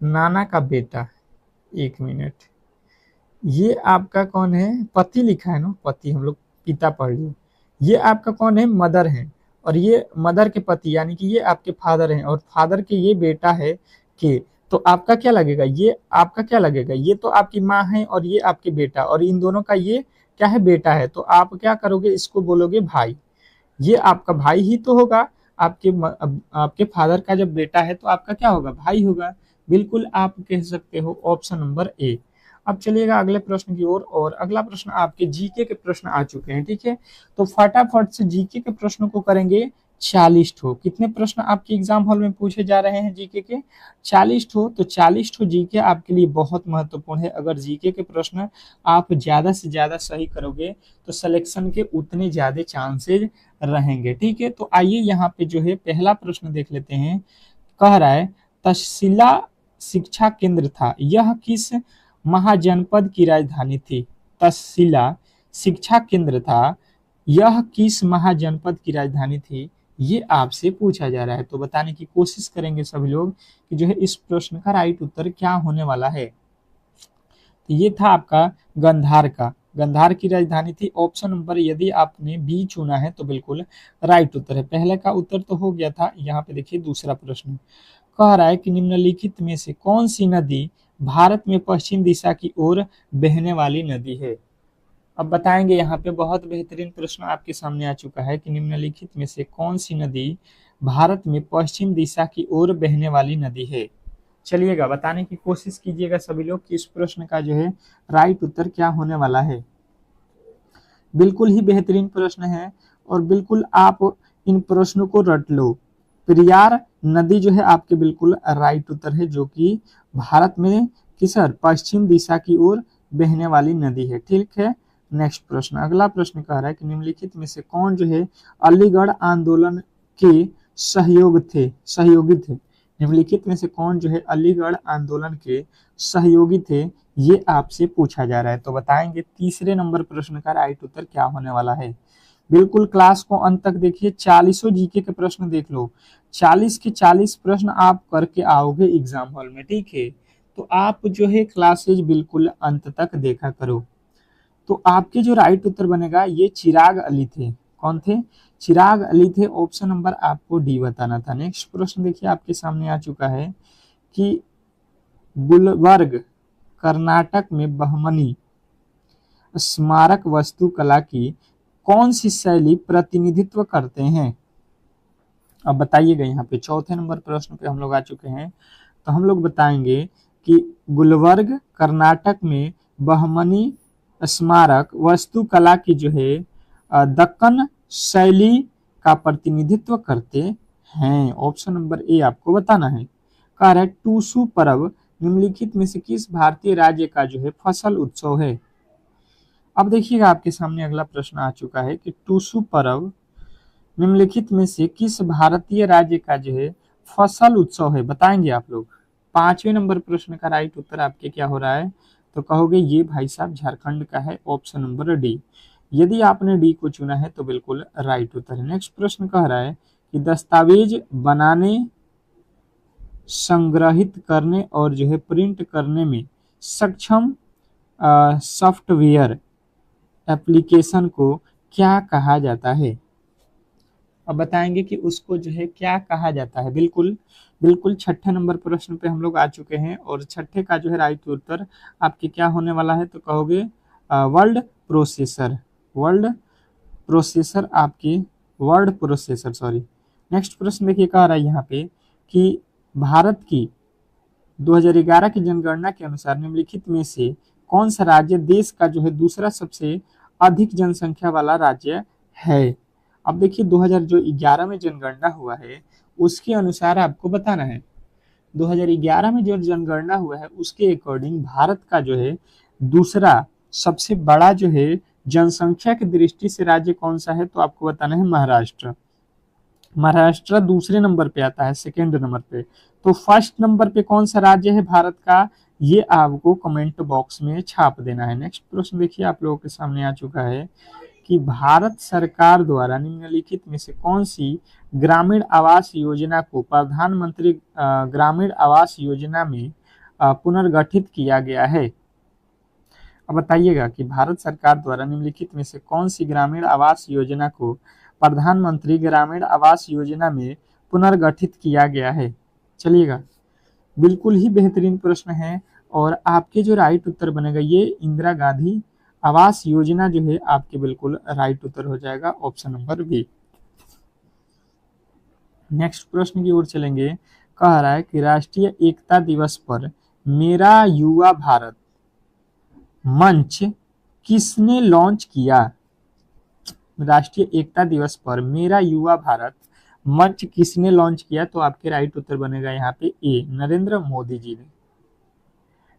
Speaker 1: नाना का बेटा, एक मिनट, ये आपका कौन है, पति लिखा है ना, पति, हम लोग पिता पढ़ लिए, ये आपका कौन है, मदर है, और ये मदर के पति यानी कि ये आपके फादर हैं, और फादर के ये बेटा है के, तो आपका क्या लगेगा, ये आपका क्या लगेगा, ये तो आपकी माँ है और ये आपके बेटा, और इन दोनों का ये क्या है, बेटा है। तो आप क्या करोगे, इसको बोलोगे भाई। ये आपका भाई ही तो होगा, आपके फादर का जब बेटा है तो आपका क्या होगा, भाई होगा। बिल्कुल आप कह सकते हो ऑप्शन नंबर ए। अब चलिएगा अगले प्रश्न की ओर, और अगला प्रश्न आपके जीके के प्रश्न आ चुके हैं, ठीक है। तो फटाफट से जीके के प्रश्नों को करेंगे 40 ठो। कितने प्रश्न आपके एग्जाम हॉल में पूछे जा रहे हैं जीके के, 40 ठो। तो 40 ठो जीके आपके लिए बहुत महत्वपूर्ण है। अगर जीके के प्रश्न आप ज्यादा से ज्यादा सही करोगे तो सिलेक्शन के उतने ज्यादा चांसेज रहेंगे, ठीक है। तो आइए यहाँ पे जो है पहला प्रश्न देख लेते हैं। कह रहा है तक्षशिला शिक्षा केंद्र था, यह किस महाजनपद की राजधानी थी। तक्षशिला शिक्षा केंद्र था, यह किस महाजनपद की राजधानी थी, ये आपसे पूछा जा रहा है। तो बताने की कोशिश करेंगे सभी लोग कि जो है इस प्रश्न का राइट उत्तर क्या होने वाला है। तो ये था आपका गंधार का, गंधार की राजधानी थी। ऑप्शन नंबर यदि आपने बी चुना है तो बिल्कुल राइट उत्तर है। पहले का उत्तर तो हो गया था। यहाँ पे देखिए दूसरा प्रश्न कह रहा है कि निम्नलिखित में से कौन सी नदी भारत में पश्चिम दिशा की ओर बहने वाली नदी है। अब बताएंगे, यहाँ पे बहुत बेहतरीन प्रश्न आपके सामने आ चुका है कि निम्नलिखित में से कौन सी नदी भारत में पश्चिम दिशा की ओर बहने वाली नदी है। चलिएगा बताने की कोशिश कीजिएगा सभी लोग कि इस प्रश्न का जो है राइट उत्तर क्या होने वाला है। बिल्कुल ही बेहतरीन प्रश्न है और बिल्कुल आप इन प्रश्नों को रट लो। पेरियार नदी जो है आपके बिल्कुल राइट उत्तर है, जो कि भारत में किसर पश्चिम दिशा की ओर बहने वाली नदी है, ठीक है। नेक्स्ट प्रश्न, अगला प्रश्न कह रहा है कि निम्नलिखित में से कौन जो है अलीगढ़ आंदोलन के सहयोगी थे। निम्नलिखित में से कौन जो है अलीगढ़ आंदोलन के सहयोगी थे, ये आपसे पूछा जा रहा है। तो बताएंगे तीसरे नंबर प्रश्न का राइट उत्तर क्या होने वाला है। बिल्कुल क्लास को अंत तक देखिए, 40 जीके के प्रश्न देख लो। 40 के 40 प्रश्न आप करके आओगे एग्जाम हॉल में, ठीक है। तो आप जो है क्लासेज बिल्कुल अंत तक देखा करो। तो आपके जो राइट उत्तर बनेगा ये चिराग अली थे। कौन थे, चिराग अली थे। ऑप्शन नंबर आपको डी बताना था। नेक्स्ट प्रश्न देखिए आपके सामने आ चुका है कि गुलबर्ग कर्नाटक में बहमनी स्मारक वास्तुकला की कौन सी शैली प्रतिनिधित्व करते हैं। अब बताइएगा, यहाँ पे चौथे नंबर प्रश्न पे हम लोग आ चुके हैं। तो हम लोग बताएंगे कि गुलबर्ग कर्नाटक में बहमनी स्मारक वास्तुकला की जो है दक्कन शैली का प्रतिनिधित्व करते हैं। ऑप्शन नंबर ए आपको बताना है। कह रहा है टूसू पर्व निम्नलिखित में से किस भारतीय राज्य का जो है फसल उत्सव है। अब देखिएगा आपके सामने अगला प्रश्न आ चुका है कि टूसू पर्व निम्नलिखित में से किस भारतीय राज्य का जो है फसल उत्सव है, बताएंगे आप लोग। पांचवें नंबर प्रश्न का राइट उत्तर आपके क्या हो रहा है, तो कहोगे ये भाई साहब झारखंड का है, ऑप्शन नंबर डी। यदि आपने डी को चुना है तो बिल्कुल राइट उत्तर है। नेक्स्ट प्रश्न कह रहा है कि दस्तावेज बनाने, संग्रहित करने और जो है प्रिंट करने में सक्षम सॉफ्टवेयर एप्लीकेशन को क्या कहा जाता है। अब बताएंगे कि उसको जो है क्या कहा जाता है। बिल्कुल बिल्कुल छठे नंबर प्रश्न पे हम लोग आ चुके हैं और छठे का जो है राइट उत्तर आपके क्या होने वाला है, तो कहोगे वर्ड प्रोसेसर। वर्ड प्रोसेसर आपकी वर्ड प्रोसेसर, सॉरी। नेक्स्ट प्रश्न देखिए कह रहा है यहाँ पे कि भारत की 2011 की जनगणना के अनुसार निम्नलिखित में से कौन सा राज्य देश का जो है दूसरा सबसे अधिक जनसंख्या वाला राज्य है। अब देखिए 2011 में जनगणना हुआ है उसके अनुसार आपको बताना है। 2011 में जो जनगणना हुआ है उसके अकॉर्डिंग भारत का जो है दूसरा सबसे बड़ा जो है जनसंख्या की दृष्टि से राज्य कौन सा है, तो आपको बताना है महाराष्ट्र। महाराष्ट्र दूसरे नंबर पे आता है, सेकेंड नंबर पे। तो फर्स्ट नंबर पे कौन सा राज्य है भारत का, ये आपको कमेंट बॉक्स में छाप देना है। नेक्स्ट प्रश्न देखिए आप लोगों के सामने आ चुका है कि भारत सरकार द्वारा निम्नलिखित में से कौन सी ग्रामीण आवास योजना को प्रधानमंत्री ग्रामीण आवास योजना में पुनर्गठित किया गया है। अब बताइएगा कि भारत सरकार द्वारा निम्नलिखित में से कौन सी ग्रामीण आवास योजना को प्रधानमंत्री ग्रामीण आवास योजना में पुनर्गठित किया गया है। चलिएगा बिल्कुल ही बेहतरीन प्रश्न है। और आपके जो राइट उत्तर बनेगा ये इंदिरा गांधी आवास योजना जो है आपके बिल्कुल राइट उत्तर हो जाएगा, ऑप्शन नंबर बी। नेक्स्ट प्रश्न की ओर चलेंगे। कह रहा है कि राष्ट्रीय एकता दिवस पर मेरा युवा भारत मंच किसने लॉन्च किया? राष्ट्रीय एकता दिवस पर मेरा युवा भारत मंच किसने लॉन्च किया? तो आपके राइट उत्तर बनेगा यहाँ पे ए, नरेंद्र मोदी जी ने।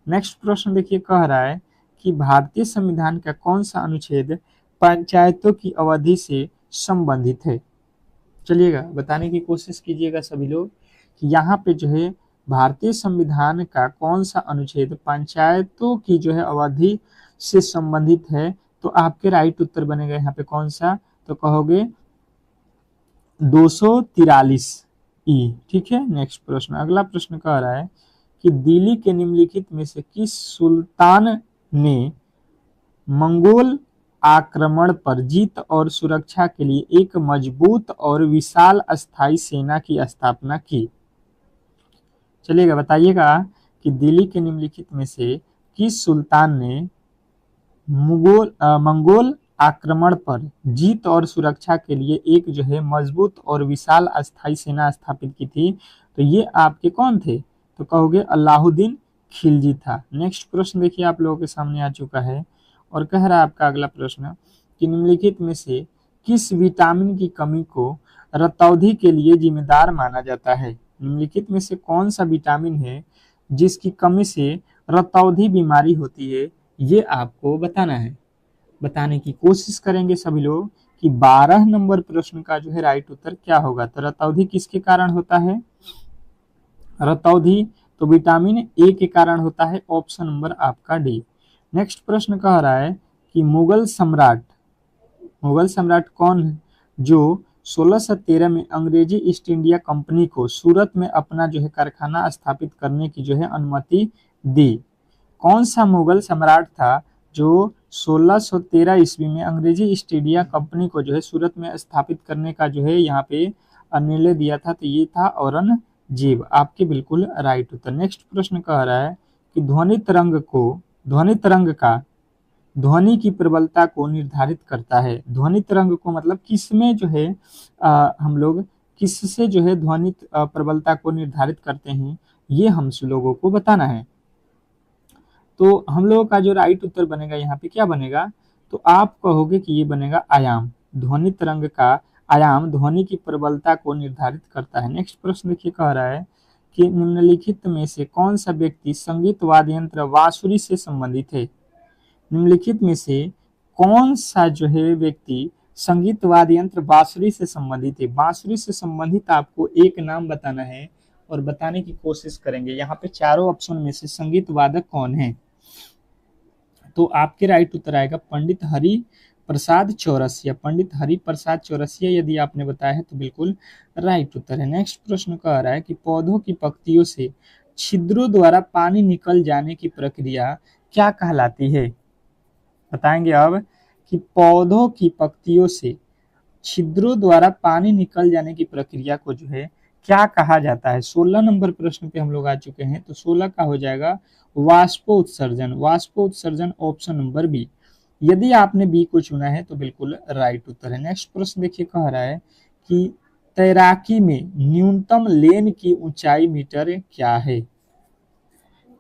Speaker 1: नेक्स्ट प्रश्न देखिए, कह रहा है कि भारतीय संविधान का कौन सा अनुच्छेद पंचायतों की अवधि से संबंधित है? चलिएगा बताने की कोशिश कीजिएगा सभी लोग कि यहाँ पे जो है भारतीय संविधान का कौन सा अनुच्छेद पंचायतों की जो है अवधि से संबंधित है? तो आपके राइट उत्तर बनेगा यहाँ पे कौन सा? तो कहोगे 243 ई। ठीक है। नेक्स्ट प्रश्न, अगला प्रश्न कह रहा है कि दिल्ली के निम्नलिखित में से किस सुल्तान ने मंगोल आक्रमण पर जीत और सुरक्षा के लिए एक मजबूत और विशाल अस्थायी सेना की स्थापना की? चलिएगा बताइएगा कि दिल्ली के निम्नलिखित में से किस सुल्तान ने मंगोल आक्रमण पर जीत और सुरक्षा के लिए एक जो है मजबूत और विशाल अस्थायी सेना स्थापित की थी? तो ये आपके कौन थे? तो कहोगे अलाउद्दीन खिलजी था। नेक्स्ट प्रश्न देखिए आप लोगों के सामने आ चुका है और कह रहा है आपका अगला प्रश्न कि निम्नलिखित में से किस विटामिन की कमी को रतौंधी के लिए जिम्मेदार माना जाता है? निम्नलिखित में से कौन सा विटामिन है जिसकी कमी से रतौंधी बीमारी होती है? ये आपको बताना है। बताने की कोशिश करेंगे सभी लोग कि 12 नंबर प्रश्न का जो है राइट उत्तर क्या होगा। तो रतौंधी किसके कारण होता है? रतौंधी तो विटामिन ए के कारण होता है, ऑप्शन नंबर आपका डी। नेक्स्ट प्रश्न कह रहा है कि मुगल सम्राट कौन है जो 1613 में अंग्रेजी ईस्ट इंडिया कंपनी को सूरत में अपना जो है कारखाना स्थापित करने की जो है अनुमति दी? कौन सा मुगल सम्राट था जो 1613 ईस्वी में अंग्रेजी ईस्ट इंडिया कंपनी को जो है सूरत में स्थापित करने का जो है यहाँ पे निर्णय दिया था? तो ये था औरंगजेब। आपके बिल्कुल राइट उत्तर। नेक्स्ट प्रश्न कह रहा है कि ध्वनि तरंग का ध्वनि की प्रबलता को निर्धारित करता है। ध्वनि तरंग को मतलब किसमें जो है हम लोग किससे जो है ध्वनि प्रबलता को निर्धारित करते हैं, ये हम लोगों को बताना है। तो हम लोगों का जो राइट उत्तर बनेगा यहाँ पे क्या बनेगा? तो आप कहोगे कि ये बनेगा आयाम। ध्वनि तरंग का आयाम ध्वनि की प्रबलता को निर्धारित करता है। नेक्स्ट प्रश्न देखिए, कह रहा है कि निम्नलिखित में से कौन सा व्यक्ति संगीत वाद्य यंत्र बांसुरी से संबंधित है? निम्नलिखित में से कौन सा जो है व्यक्ति संगीत वाद्य यंत्र बांसुरी से संबंधित है? बांसुरी से संबंधित आपको एक नाम बताना है और बताने की कोशिश करेंगे। यहाँ पे चारों ऑप्शन में से संगीत वादक कौन है? तो आपके राइट उत्तर आएगा पंडित हरि प्रसाद चौरसिया। पंडित हरि प्रसाद चौरसिया यदि आपने बताया है तो बिल्कुल राइट उत्तर है। नेक्स्ट प्रश्न कह रहा है कि पौधों की पत्तियों से छिद्रों द्वारा पानी निकल जाने की प्रक्रिया क्या कहलाती है? बताएंगे अब कि पौधों की पत्तियों से छिद्रों द्वारा पानी निकल जाने की प्रक्रिया को जो है क्या कहा जाता है? 16 नंबर प्रश्न पे हम लोग आ चुके हैं। तो 16 का हो जाएगा वाष्पोत्सर्जन। वाष्पोत्सर्जन ऑप्शन नंबर बी। यदि आपने बी को चुना है तो बिल्कुल राइट उत्तर है। नेक्स्ट प्रश्न देखिए, कह रहा है कि तैराकी में न्यूनतम लेन की ऊंचाई मीटर क्या है?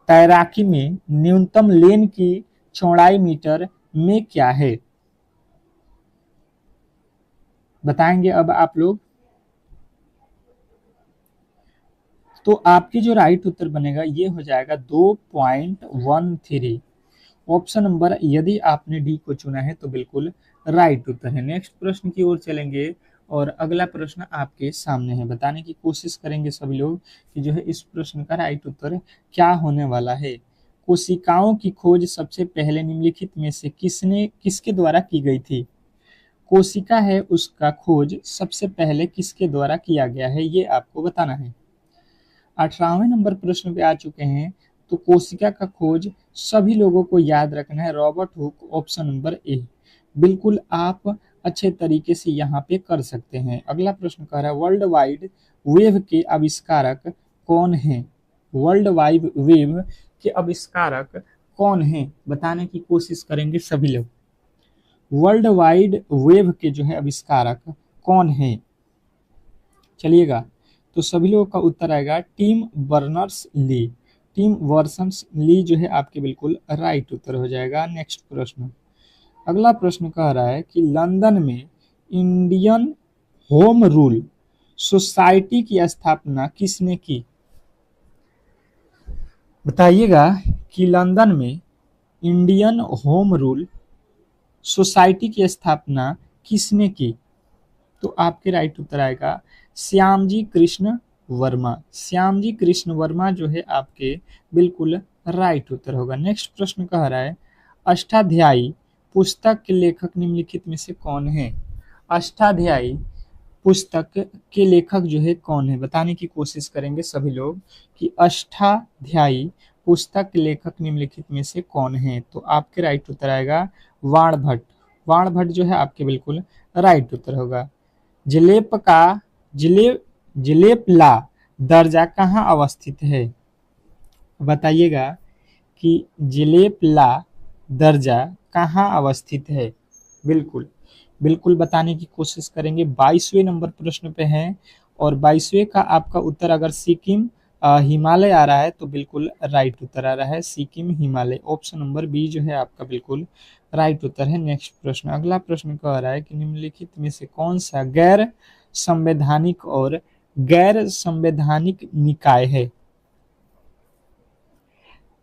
Speaker 1: तैराकी में न्यूनतम लेन की चौड़ाई मीटर में क्या है? बताएंगे अब आप लोग। तो आपकी जो राइट उत्तर बनेगा ये हो जाएगा 2.13। ऑप्शन नंबर यदि आपने डी को चुना है तो बिल्कुल राइट उत्तर है। नेक्स्ट प्रश्न की ओर चलेंगे और अगला प्रश्न आपके सामने है। बताने की कोशिश करेंगे सभी लोग कि जो है इस प्रश्न का राइट उत्तर क्या होने वाला है। कोशिकाओं की खोज सबसे पहले निम्नलिखित में से किसके द्वारा की गई थी? कोशिका है उसका खोज सबसे पहले किसके द्वारा किया गया है, ये आपको बताना है। 18वें नंबर प्रश्न पे आ चुके हैं। तो कोशिका का खोज सभी लोगों को याद रखना है, Robert Hooke, option number A. बिल्कुल आप अच्छे तरीके से यहाँ पे कर सकते हैं। अगला प्रश्न कह रहा है वर्ल्ड वाइड वेब के आविष्कारक कौन है? वर्ल्ड वाइड वेब के आविष्कारक कौन है, बताने की कोशिश करेंगे सभी लोग। वर्ल्ड वाइड वेब के जो है आविष्कारक कौन है, चलिएगा। तो सभी लोगों का उत्तर आएगा टिम बर्नर्स ली। टिम वर्सन्स ली जो है आपके बिल्कुल राइट उत्तर हो जाएगा। नेक्स्ट प्रश्न, अगला प्रश्न कह रहा है कि लंदन में इंडियन होम रूल सोसाइटी की स्थापना किसने की, बताइएगा कि लंदन में इंडियन होम रूल सोसाइटी की स्थापना किसने की। तो आपके राइट उत्तर आएगा श्यामजी कृष्ण वर्मा। श्यामजी कृष्ण वर्मा जो है आपके बिल्कुल राइट उत्तर होगा। नेक्स्ट प्रश्न कह रहा है अष्टाध्यायी पुस्तक के लेखक निम्नलिखित में से कौन है। अष्टाध्यायी पुस्तक के लेखक जो है कौन है, बताने की कोशिश करेंगे सभी लोग कि अष्टाध्यायी पुस्तक के लेखक निम्नलिखित में से कौन है। तो आपके राइट उत्तर आएगा वाणभट्ट। वाणभट्ट जो है आपके बिल्कुल राइट उत्तर होगा। जलेब का जलेपला दर्जा कहाँ अवस्थित है, बताइएगा कि जलेपला दर्जा कहाँ अवस्थित है। बिल्कुल बिल्कुल बताने की कोशिश करेंगे। 22वें नंबर प्रश्न पे हैं और 22वें का आपका उत्तर अगर सिक्किम हिमालय आ रहा है तो बिल्कुल राइट उत्तर आ रहा है Sikkim Himalaya. Option number B जो है आपका बिल्कुल राइट उत्तर है। नेक्स्ट प्रश्न, अगला प्रश्न कह रहा है कि निम्नलिखित में से कौन सा गैर संवैधानिक और गैर संवैधानिक निकाय है।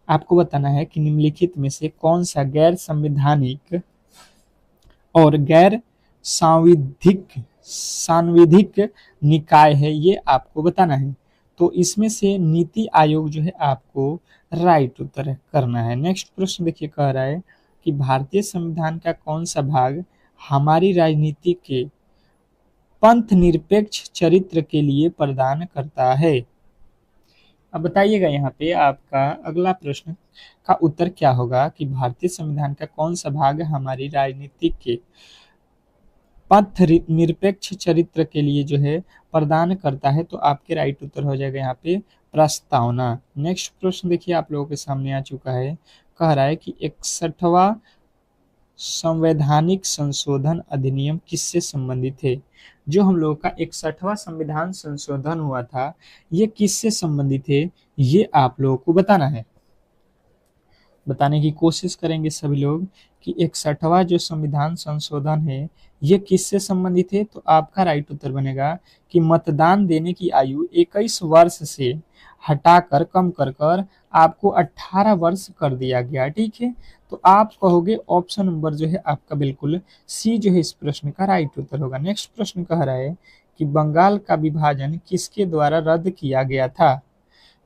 Speaker 1: आपको बताना है कि निम्नलिखित में से कौन सा गैर संवैधानिक और गैर सांविधिक निकाय है, ये आपको बताना है। तो इसमें से नीति आयोग जो है आपको राइट उत्तर करना है। नेक्स्ट प्रश्न देखिए कह रहा है कि भारतीय संविधान का कौन सा भाग हमारी राजनीति के पंथ निरपेक्ष चरित्र के लिए प्रदान करता है। अब बताइएगा यहाँ पे आपका अगला प्रश्न का उत्तर क्या होगा कि भारतीय संविधान का कौन सा भाग हमारी राजनीति के पंथ निरपेक्ष चरित्र के लिए जो है प्रदान करता है। तो आपके राइट उत्तर हो जाएगा यहाँ पे प्रस्तावना। नेक्स्ट प्रश्न देखिए आप लोगों के सामने आ चुका है, कह रहा है कि 61वां संवैधानिक संशोधन अधिनियम किससे संबंधित है। जो हम लोगों का 61वां संविधान संशोधन हुआ था ये किससे संबंधित है, ये आप लोगों को बताना है। बताने की कोशिश करेंगे सभी लोग कि 61वां जो संविधान संशोधन है ये किससे संबंधित है। तो आपका राइट उत्तर बनेगा कि मतदान देने की आयु 21 वर्ष से हटाकर कम कर आपको 18 वर्ष कर दिया गया। ठीक है, तो आप कहोगे ऑप्शन नंबर जो है आपका बिल्कुल सी जो है इस प्रश्न का राइट उत्तर होगा। नेक्स्ट प्रश्न कह रहा है कि बंगाल का विभाजन किसके द्वारा रद्द किया गया था।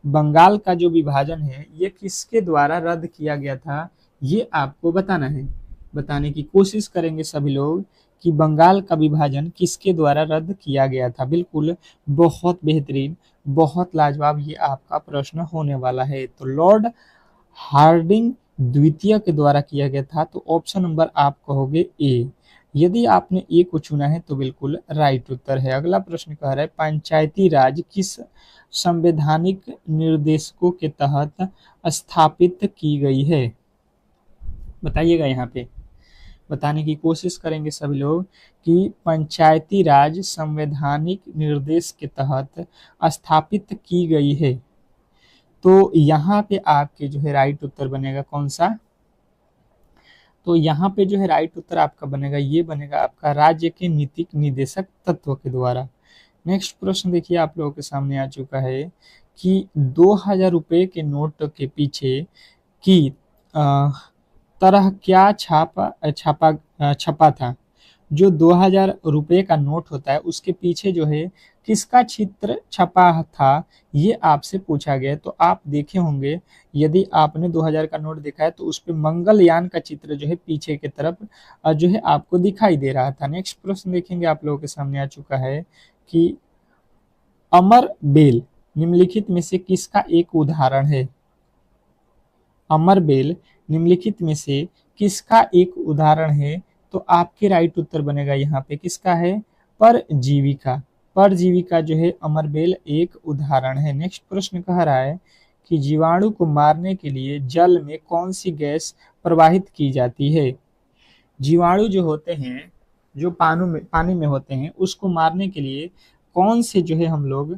Speaker 1: बंगाल का जो विभाजन है ये किसके द्वारा रद्द किया गया था, ये आपको बताना है। बताने की कोशिश करेंगे सभी लोग कि बंगाल का विभाजन किसके द्वारा रद्द किया गया था। बिल्कुल बहुत बेहतरीन, बहुत लाजवाब ये आपका प्रश्न होने वाला है। तो लॉर्ड हार्डिंग द्वितीय के द्वारा किया गया था। तो ऑप्शन नंबर आप कहोगे ए। यदि आपने ए को चुना है तो बिल्कुल राइट उत्तर है। अगला प्रश्न कह रहा है पंचायती राज किस संवैधानिक निर्देशकों के तहत स्थापित की गई है, बताइएगा। यहाँ पे बताने की कोशिश करेंगे सभी लोग कि पंचायती राज संवैधानिक निर्देश के तहत स्थापित की गई है। तो यहाँ पे आपके जो है राइट उत्तर बनेगा कौन सा, तो यहाँ पे जो है राइट उत्तर आपका बनेगा ये बनेगा आपका राज्य के नीतिक निदेशक तत्व के द्वारा। नेक्स्ट प्रश्न देखिए आप लोगों के सामने आ चुका है कि 2000 रुपए के नोट के पीछे की तरह क्या छपा था। जो 2000 रुपए का नोट होता है उसके पीछे जो है किसका चित्र छपा था ये आपसे पूछा गया। तो आप देखे होंगे यदि आपने 2000 का नोट देखा है तो उस पे मंगलयान का चित्र जो है पीछे की तरफ जो है आपको दिखाई दे रहा था। नेक्स्ट प्रश्न देखेंगे आप लोगों के सामने आ चुका है कि अमर बेल निम्नलिखित में से किसका एक उदाहरण है। अमर बेल निम्नलिखित में से किसका एक उदाहरण है। तो आपके राइट उत्तर बनेगा यहाँ पे किसका है, परजीविका। परजीविका जो है अमर बेल एक उदाहरण है। नेक्स्ट प्रश्न कह रहा है कि जीवाणु को मारने के लिए जल में कौन सी गैस प्रवाहित की जाती है। जीवाणु जो होते हैं, जो पानी में होते हैं, उसको मारने के लिए कौन से जो है हम लोग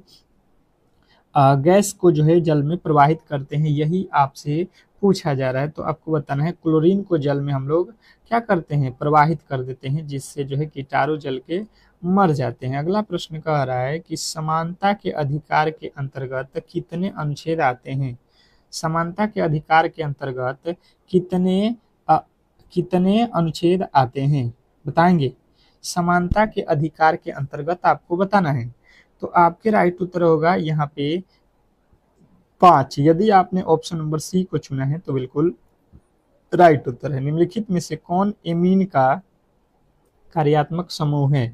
Speaker 1: गैस को जो है जल में प्रवाहित करते हैं, यही आपसे पूछा जा रहा है। तो आपको बताना है क्लोरीन को जल में हम लोग क्या करते हैं, प्रवाहित कर देते हैं, जिससे जो है कीटाणु जल के मर जाते हैं। अगला प्रश्न कह रहा है कि समानता के अधिकार के अंतर्गत कितने अनुच्छेद आते हैं। समानता के अधिकार के अंतर्गत कितने अ, कितने अनुच्छेद आते हैं, बताएंगे। समानता के अधिकार के अंतर्गत आपको बताना है। तो आपके राइट उत्तर होगा यहाँ पे 5। यदि आपने ऑप्शन नंबर सी को चुना है तो बिल्कुल राइट उत्तर है। निम्नलिखित में से कौन एमीन का कार्यात्मक समूह है।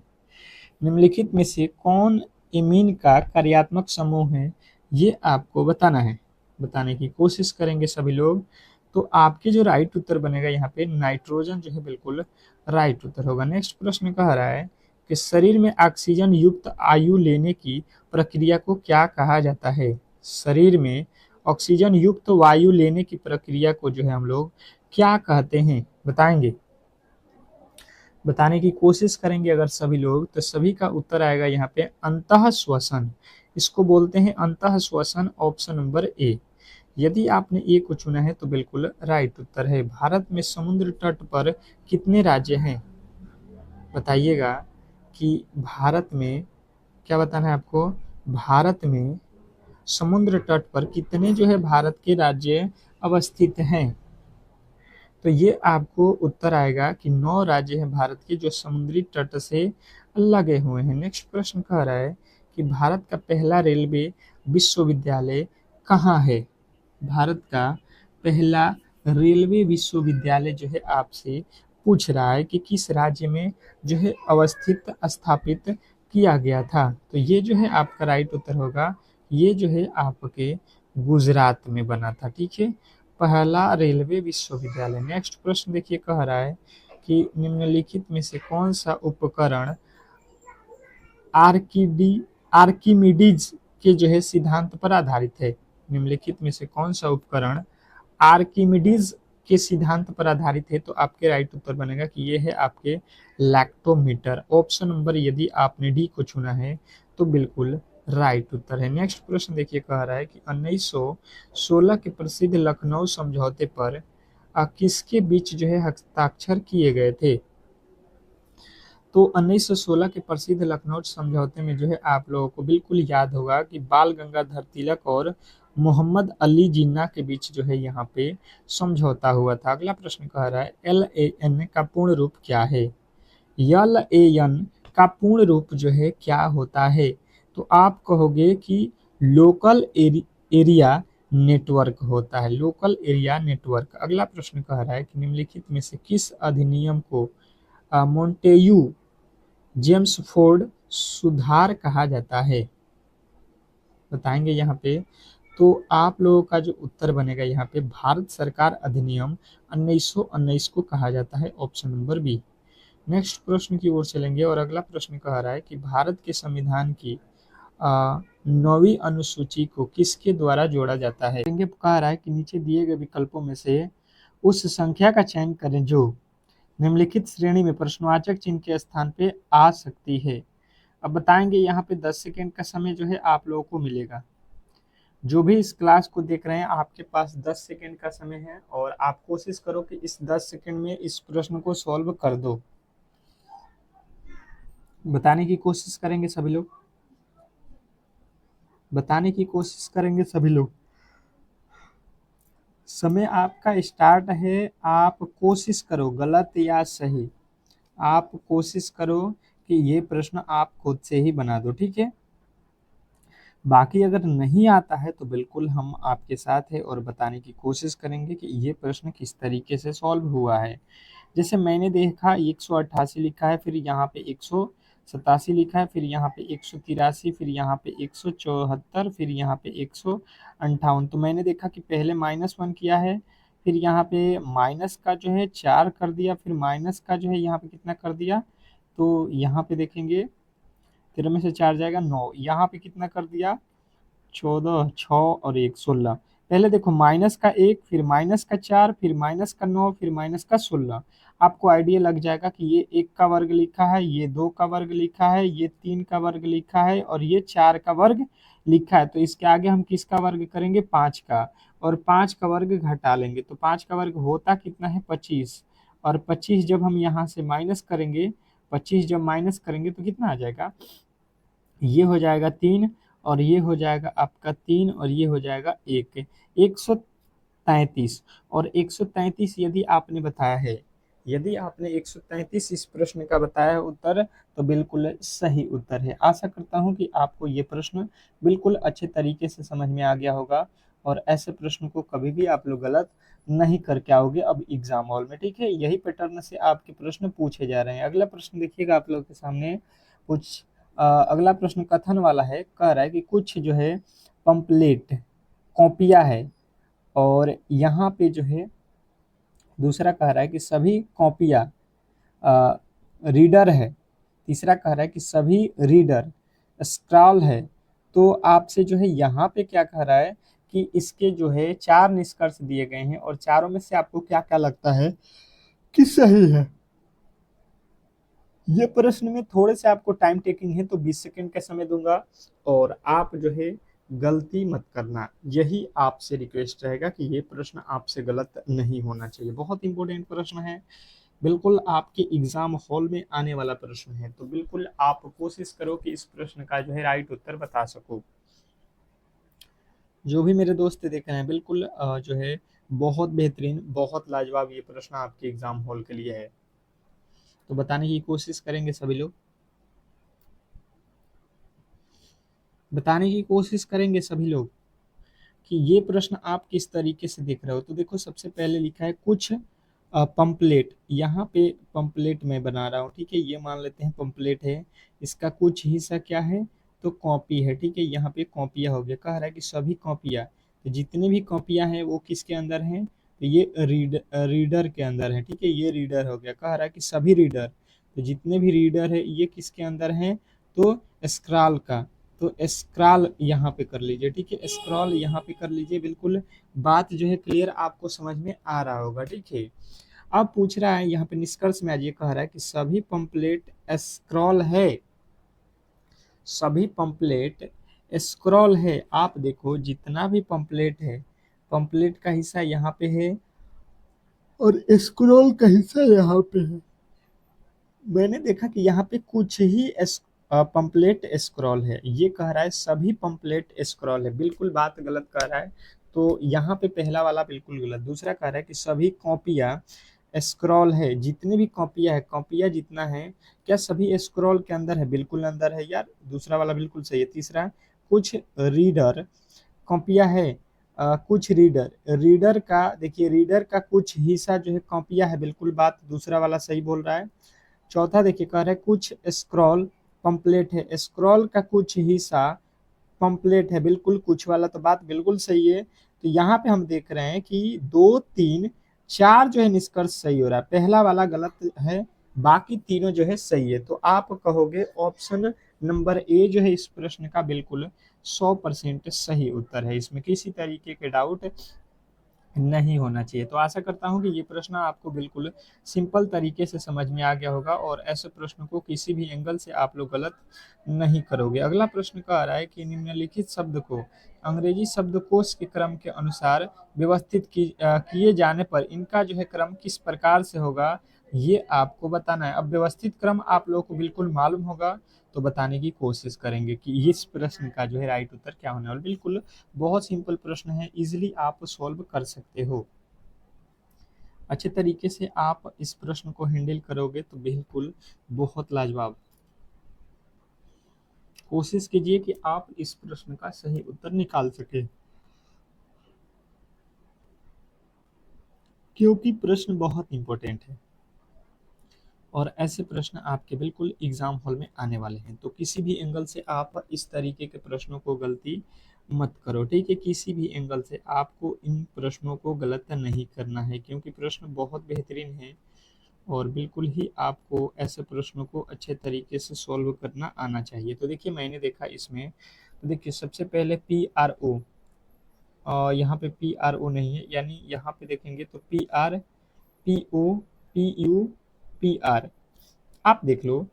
Speaker 1: निम्नलिखित में से कौन एमीन का कार्यात्मक समूह है, ये आपको बताना है। बताने की कोशिश करेंगे सभी लोग। तो आपके जो राइट उत्तर बनेगा यहाँ पे नाइट्रोजन जो है बिल्कुल राइट उत्तर होगा। नेक्स्ट प्रश्न कह रहा है कि शरीर में ऑक्सीजन युक्त आयु लेने की प्रक्रिया को क्या कहा जाता है। शरीर में ऑक्सीजन युक्त वायु लेने की प्रक्रिया को जो है हम लोग क्या कहते हैं, बताएंगे। बताने की कोशिश करेंगे अगर सभी लोग, तो सभी का उत्तर आएगा यहाँ पे अंतः श्वसन। इसको बोलते हैं अंतः श्वसन, ऑप्शन नंबर ए। यदि आपने ए को चुना है तो बिल्कुल राइट उत्तर है। भारत में समुद्र तट पर कितने राज्य हैं, बताइएगा कि भारत में, क्या बताना है आपको, भारत में समुद्र तट पर कितने जो है भारत के राज्य अवस्थित हैं। तो ये आपको उत्तर आएगा कि 9 राज्य हैं भारत के जो समुद्री तट से लगे हुए हैं। नेक्स्ट प्रश्न कह रहा है कि भारत का पहला रेलवे विश्वविद्यालय कहाँ है। भारत का पहला रेलवे विश्वविद्यालय जो है आपसे पूछ रहा है कि किस राज्य में जो है अवस्थित स्थापित किया गया था। तो ये जो है आपका राइट उत्तर होगा, ये जो है आपके गुजरात में बना था। ठीक है, पहला रेलवे विश्वविद्यालय। नेक्स्ट प्रश्न देखिए, कह रहा है कि निम्नलिखित में से कौन सा उपकरण आर्किमिडीज के जो है सिद्धांत पर आधारित है। निम्नलिखित में से कौन सा उपकरण आर्किमिडीज के सिद्धांत पर आधारित है। तो आपके राइट उत्तर बनेगा कि ये है आपके लैक्टोमीटर। ऑप्शन नंबर यदि आपने डी को चुना है तो बिल्कुल राइट उत्तर है। नेक्स्ट प्रश्न देखिए, कह रहा है कि 1916 के प्रसिद्ध लखनऊ समझौते पर किसके बीच जो है हस्ताक्षर किए गए थे। तो 1916 के प्रसिद्ध लखनऊ समझौते में जो है आप लोगों को बिल्कुल याद होगा कि बाल गंगाधर तिलक और मोहम्मद अली जिन्ना के बीच जो है यहाँ पे समझौता हुआ था। अगला प्रश्न कह रहा है LAN का पूर्ण रूप क्या है। LAN का पूर्ण रूप जो है क्या होता है। तो आप कहोगे कि लोकल एरिया नेटवर्क होता है, लोकल एरिया नेटवर्क। अगला प्रश्न कह रहा है कि निम्नलिखित में से किस अधिनियम को मोंटेयू जेम्सफोर्ड सुधार कहा जाता है, बताएंगे यहाँ पे। तो आप लोगों का जो उत्तर बनेगा यहाँ पे भारत सरकार अधिनियम 1919 को कहा जाता है, ऑप्शन नंबर बी। नेक्स्ट प्रश्न की ओर चलेंगे और अगला प्रश्न कह रहा है कि भारत के संविधान की 9वीं अनुसूची को किसके द्वारा जोड़ा जाता है। कह रहा है कि नीचे दिए गए विकल्पों में से उस संख्या का चयन करें जो निम्नलिखित श्रेणी में प्रश्नवाचक चिन्ह के स्थान पे आ सकती है। अब बताएंगे यहाँ पे 10 सेकेंड का समय जो है आप लोगों को मिलेगा। जो भी इस क्लास को देख रहे हैं आपके पास 10 सेकेंड का समय है और आप कोशिश करो कि इस 10 सेकेंड में इस प्रश्न को सॉल्व कर दो। बताने की कोशिश करेंगे सभी लोग, बताने की कोशिश करेंगे सभी लोग। समय आपका स्टार्ट है, आप कोशिश करो, गलत या सही आप कोशिश करो कि ये प्रश्न आप खुद से ही बना दो, ठीक है। बाकी अगर नहीं आता है तो बिल्कुल हम आपके साथ है और बताने की कोशिश करेंगे कि ये प्रश्न किस तरीके से सॉल्व हुआ है। जैसे मैंने देखा 188 लिखा है, फिर यहाँ पे 187 लिखा है, फिर यहाँ पे 183, फिर यहाँ पे 174, फिर यहाँ पे 158। तो मैंने देखा कि पहले -1 किया है, फिर यहाँ पे माइनस का जो है 4 कर दिया, फिर माइनस का जो है यहाँ पे कितना कर दिया। तो यहाँ पे देखेंगे 13 में से 4 जाएगा 9, यहाँ पे कितना कर दिया 14, 6 और 1 16। पहले देखो माइनस का 1, फिर माइनस का 4, फिर माइनस का 9, फिर माइनस का 16। आपको आइडिया लग जाएगा कि ये 1 का वर्ग लिखा है, ये 2 का वर्ग लिखा है, ये 3 का वर्ग लिखा है और ये 4 का वर्ग लिखा है। तो इसके आगे हम किसका वर्ग करेंगे? 5 का, और 5 का वर्ग घटा लेंगे। तो 5 का वर्ग होता कितना है? 25। और 25 जब हम यहाँ से माइनस करेंगे, 25 जब माइनस करेंगे तो कितना आ जाएगा? ये हो जाएगा 3, और ये हो जाएगा आपका 3, और ये हो जाएगा 1, 133। और 133 यदि आपने बताया है, यदि आपने 133 इस प्रश्न का बताया है उत्तर, तो बिल्कुल सही उत्तर है। आशा करता हूं कि आपको ये प्रश्न बिल्कुल अच्छे तरीके से समझ में आ गया होगा, और ऐसे प्रश्न को कभी भी आप लोग गलत नहीं करके आओगे अब एग्जाम हॉल में। ठीक है, यही पैटर्न से आपके प्रश्न पूछे जा रहे हैं। अगला प्रश्न देखिएगा आप लोग के सामने कुछ अगला प्रश्न कथन वाला है। कह रहा है कि कुछ जो है पंपलेट कॉपियां है, और यहाँ पे जो है दूसरा कह रहा है कि सभी कॉपियां रीडर है। तीसरा कह रहा है कि सभी रीडर स्क्रॉल है। तो आपसे जो है यहाँ पे क्या कह रहा है कि इसके जो है 4 निष्कर्ष दिए गए हैं, और चारों में से आपको क्या क्या लगता है कि सही है। ये प्रश्न में थोड़े से आपको टाइम टेकिंग है, तो 20 सेकंड का समय दूंगा, और आप जो है गलती मत करना। यही आपसे रिक्वेस्ट रहेगा कि ये प्रश्न आपसे गलत नहीं होना चाहिए। बहुत इंपॉर्टेंट प्रश्न है, बिल्कुल आपके एग्जाम हॉल में आने वाला प्रश्न है। तो बिल्कुल आप कोशिश करो कि इस प्रश्न का जो है राइट उत्तर बता सको। जो भी मेरे दोस्त देख रहे हैं, बिल्कुल जो है बहुत बेहतरीन, बहुत लाजवाब ये प्रश्न आपके एग्जाम हॉल के लिए है। तो बताने की कोशिश करेंगे सभी लोग, बताने की कोशिश करेंगे सभी लोग कि ये प्रश्न आप किस तरीके से देख रहे हो। तो देखो सबसे पहले लिखा है कुछ पंपलेट। यहाँ पे पंपलेट मैं बना रहा हूँ, ठीक है, ये मान लेते हैं पंपलेट है। इसका कुछ हिस्सा क्या है? तो कॉपी है, ठीक है। यहाँ पे कॉपियाँ हो गया। कह रहा है कि सभी कॉपियाँ, तो जितने भी कॉपियाँ हैं वो किसके अंदर हैं? तो ये रीडर के अंदर है, ठीक है, ये रीडर हो गया। कह रहा है कि सभी रीडर, तो जितने भी रीडर है ये किसके अंदर हैं? तो स्क्रॉल का। तो स्क्रॉल यहाँ पे कर लीजिए, ठीक है, स्क्रॉल यहाँ पे कर लीजिए। बिल्कुल बात जो है क्लियर आपको समझ में आ रहा होगा, ठीक है। अब पूछ रहा है यहाँ पे निष्कर्ष में आज ये कह रहा है कि सभी पंपलेट स्क्रॉल है, सभी पंपलेट स्क्रॉल है। आप देखो जितना भी पंपलेट है, पंपलेट का हिस्सा यहाँ पे है और स्क्रॉल का हिस्सा यहाँ पे है। मैंने देखा कि यहाँ पे कुछ ही पंपलेट स्क्रॉल है। ये कह रहा है सभी पंपलेट स्क्रॉल है, बिल्कुल बात गलत कह रहा है। तो यहाँ पे पहला वाला बिल्कुल गलत। दूसरा कह रहा है कि सभी कॉपियाँ स्क्रॉल है, जितने भी कॉपियाँ है, कॉपियाँ जितना है, क्या सभी स्क्रॉल के अंदर है? बिल्कुल अंदर है यार, दूसरा वाला बिल्कुल सही है। तीसरा, कुछ रीडर कॉपियाँ है, कुछ रीडर, रीडर का देखिए, रीडर का कुछ हिस्सा जो है कॉपियाँ है, बिल्कुल बात दूसरा वाला सही बोल रहा है। चौथा देखिए कह रहा है कुछ स्क्रॉल पंपलेट है, स्क्रॉल का कुछ हिस्सा पंपलेट है, बिल्कुल कुछ वाला तो बात बिल्कुल सही है। तो यहाँ पे हम देख रहे हैं कि 2, 3, 4 जो है निष्कर्ष सही हो रहा है, पहला वाला गलत है, बाकी तीनों जो है सही है। तो आप कहोगे ऑप्शन नंबर ए जो है इस प्रश्न का बिल्कुल 100% सही उत्तर है, इसमें किसी तरीके के डाउट नहीं होना चाहिए। तो आशा करता हूँ कि ये प्रश्न आपको बिल्कुल सिंपल तरीके से समझ में आ गया होगा, और ऐसे प्रश्न को किसी भी एंगल से आप लोग गलत नहीं करोगे। अगला प्रश्न कह रहा है कि निम्नलिखित शब्द को अंग्रेजी शब्दकोश के क्रम के अनुसार व्यवस्थित किए जाने पर इनका जो है क्रम किस प्रकार से होगा, ये आपको बताना है। अब व्यवस्थित क्रम आप लोगों को बिल्कुल मालूम होगा, तो बताने की कोशिश करेंगे कि इस प्रश्न का जो है राइट उत्तर क्या होने वाला। बिल्कुल बहुत सिंपल प्रश्न है, इजीली आप सॉल्व कर सकते हो। अच्छे तरीके से आप इस प्रश्न को हैंडल करोगे तो बिल्कुल बहुत लाजवाब। कोशिश कीजिए कि आप इस प्रश्न का सही उत्तर निकाल सके, क्योंकि प्रश्न बहुत इंपॉर्टेंट है, और ऐसे प्रश्न आपके बिल्कुल एग्जाम हॉल में आने वाले हैं। तो किसी भी एंगल से आप इस तरीके के प्रश्नों को गलती मत करो, ठीक है। किसी भी एंगल से आपको इन प्रश्नों को गलत नहीं करना है, क्योंकि प्रश्न बहुत बेहतरीन है, और बिल्कुल ही आपको ऐसे प्रश्नों को अच्छे तरीके से सॉल्व करना आना चाहिए। तो देखिए मैंने देखा इसमें, तो देखिए सबसे पहले PRO यहाँ पे पी आर ओ नहीं है, यानी यहाँ पे देखेंगे तो P R, P O, P U, P R. आप देख लो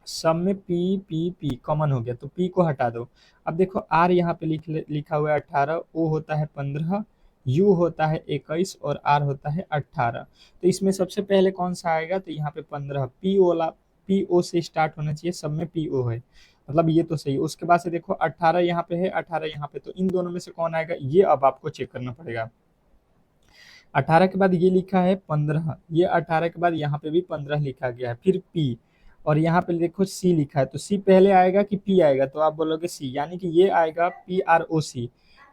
Speaker 1: सब में पी पी पी कॉमन हो गया, तो पी को हटा दो। अब देखो आर यहाँ पे लिखा हुआ है 18, ओ होता है 15, यू होता है 21 और आर होता है 18। तो इसमें सबसे पहले कौन सा आएगा, तो यहाँ पे 15 पी ओ वाला, पी ओ से स्टार्ट होना चाहिए, सब में पी ओ है, मतलब ये तो सही है। उसके बाद से देखो 18 यहाँ पे है, 18 यहाँ पे, तो इन दोनों में से कौन आएगा ये अब आपको चेक करना पड़ेगा। 18 के बाद ये लिखा है 15, ये 18 के बाद यहाँ पे भी 15 लिखा गया है, फिर पी, और यहाँ पे देखो सी लिखा है, तो सी पहले आएगा कि पी आएगा, तो आप बोलोगे सी, यानी कि ये आएगा पी आर ओ सी,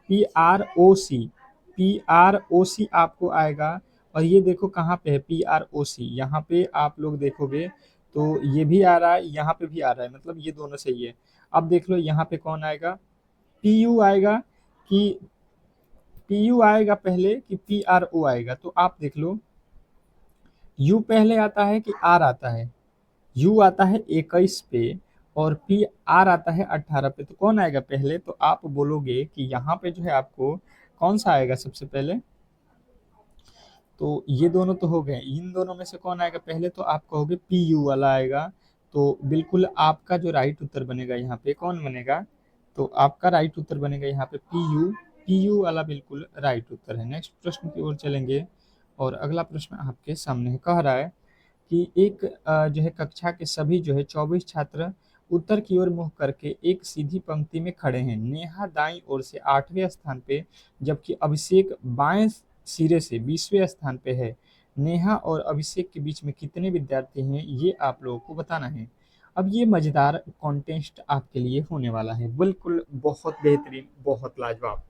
Speaker 1: पी आर ओ सी, पी आर ओ सी आपको आएगा। और ये देखो कहाँ पे है पी आर ओ सी, यहाँ पे आप लोग देखोगे तो ये भी आ रहा है, यहाँ पे भी आ रहा है, मतलब ये दोनों सही है। अब देख लो यहाँ पे कौन आएगा, पी यू आएगा कि पी यू आएगा पहले कि पी आर ओ आएगा, तो आप देख लो यू पहले आता है कि आर आता है। यू आता है 21 पे और पी आर आता है 18 पे, तो कौन आएगा पहले, तो आप बोलोगे कि यहाँ पे जो है आपको कौन सा आएगा सबसे पहले, तो ये दोनों तो हो गए, इन दोनों में से कौन आएगा पहले, तो आप कहोगे पी यू वाला आएगा। तो बिल्कुल आपका जो राइट उत्तर बनेगा यहाँ पे कौन बनेगा, तो आपका राइट उत्तर बनेगा यहाँ पे पी यू, पी यू वाला बिल्कुल राइट उत्तर है। नेक्स्ट प्रश्न की ओर चलेंगे और अगला प्रश्न आपके सामने है, कह रहा है कि एक जो है कक्षा के सभी जो है 24 छात्र उत्तर की ओर मुंह करके एक सीधी पंक्ति में खड़े हैं। नेहा दाईं ओर से 8वें स्थान पे, जबकि अभिषेक बाएं सिरे से 20वें स्थान पे है। नेहा और अभिषेक के बीच में कितने विद्यार्थी हैं ये आप लोगों को बताना है। अब ये मजेदार कॉन्टेस्ट आपके लिए होने वाला है, बिल्कुल बहुत बेहतरीन, बहुत लाजवाब।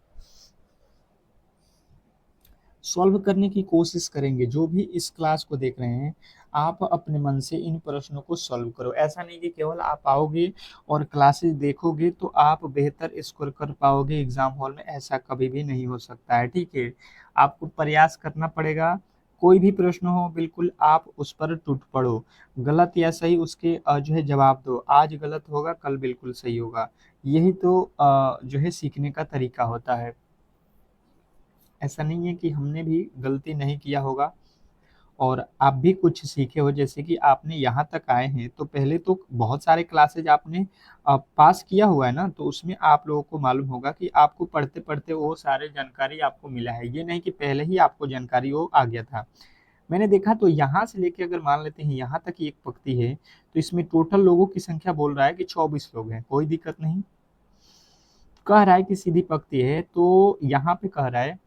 Speaker 1: सॉल्व करने की कोशिश करेंगे, जो भी इस क्लास को देख रहे हैं आप अपने मन से इन प्रश्नों को सॉल्व करो। ऐसा नहीं कि केवल आप आओगे और क्लासेस देखोगे तो आप बेहतर स्कोर कर पाओगे एग्जाम हॉल में, ऐसा कभी भी नहीं हो सकता है, ठीक है। आपको प्रयास करना पड़ेगा, कोई भी प्रश्न हो बिल्कुल आप उस पर टूट पड़ो, गलत या सही उसके जो है जवाब दो। आज गलत होगा कल बिल्कुल सही होगा, यही तो जो है सीखने का तरीका होता है। ऐसा नहीं है कि हमने भी गलती नहीं किया होगा और आप भी कुछ सीखे हो, जैसे कि आपने यहाँ तक आए हैं तो पहले तो बहुत सारे क्लासेज आपने पास किया हुआ है ना, तो उसमें आप लोगों को मालूम होगा कि आपको पढ़ते पढ़ते वो सारे जानकारी आपको मिला है, ये नहीं कि पहले ही आपको जानकारी वो आ गया था। मैंने देखा तो यहाँ से लेके अगर मान लेते हैं यहाँ तक एक पंक्ति है, तो इसमें टोटल लोगों की संख्या बोल रहा है कि 24 लोग हैं, कोई दिक्कत नहीं। कह रहा है कि सीधी पंक्ति है, तो यहाँ पे कह रहा है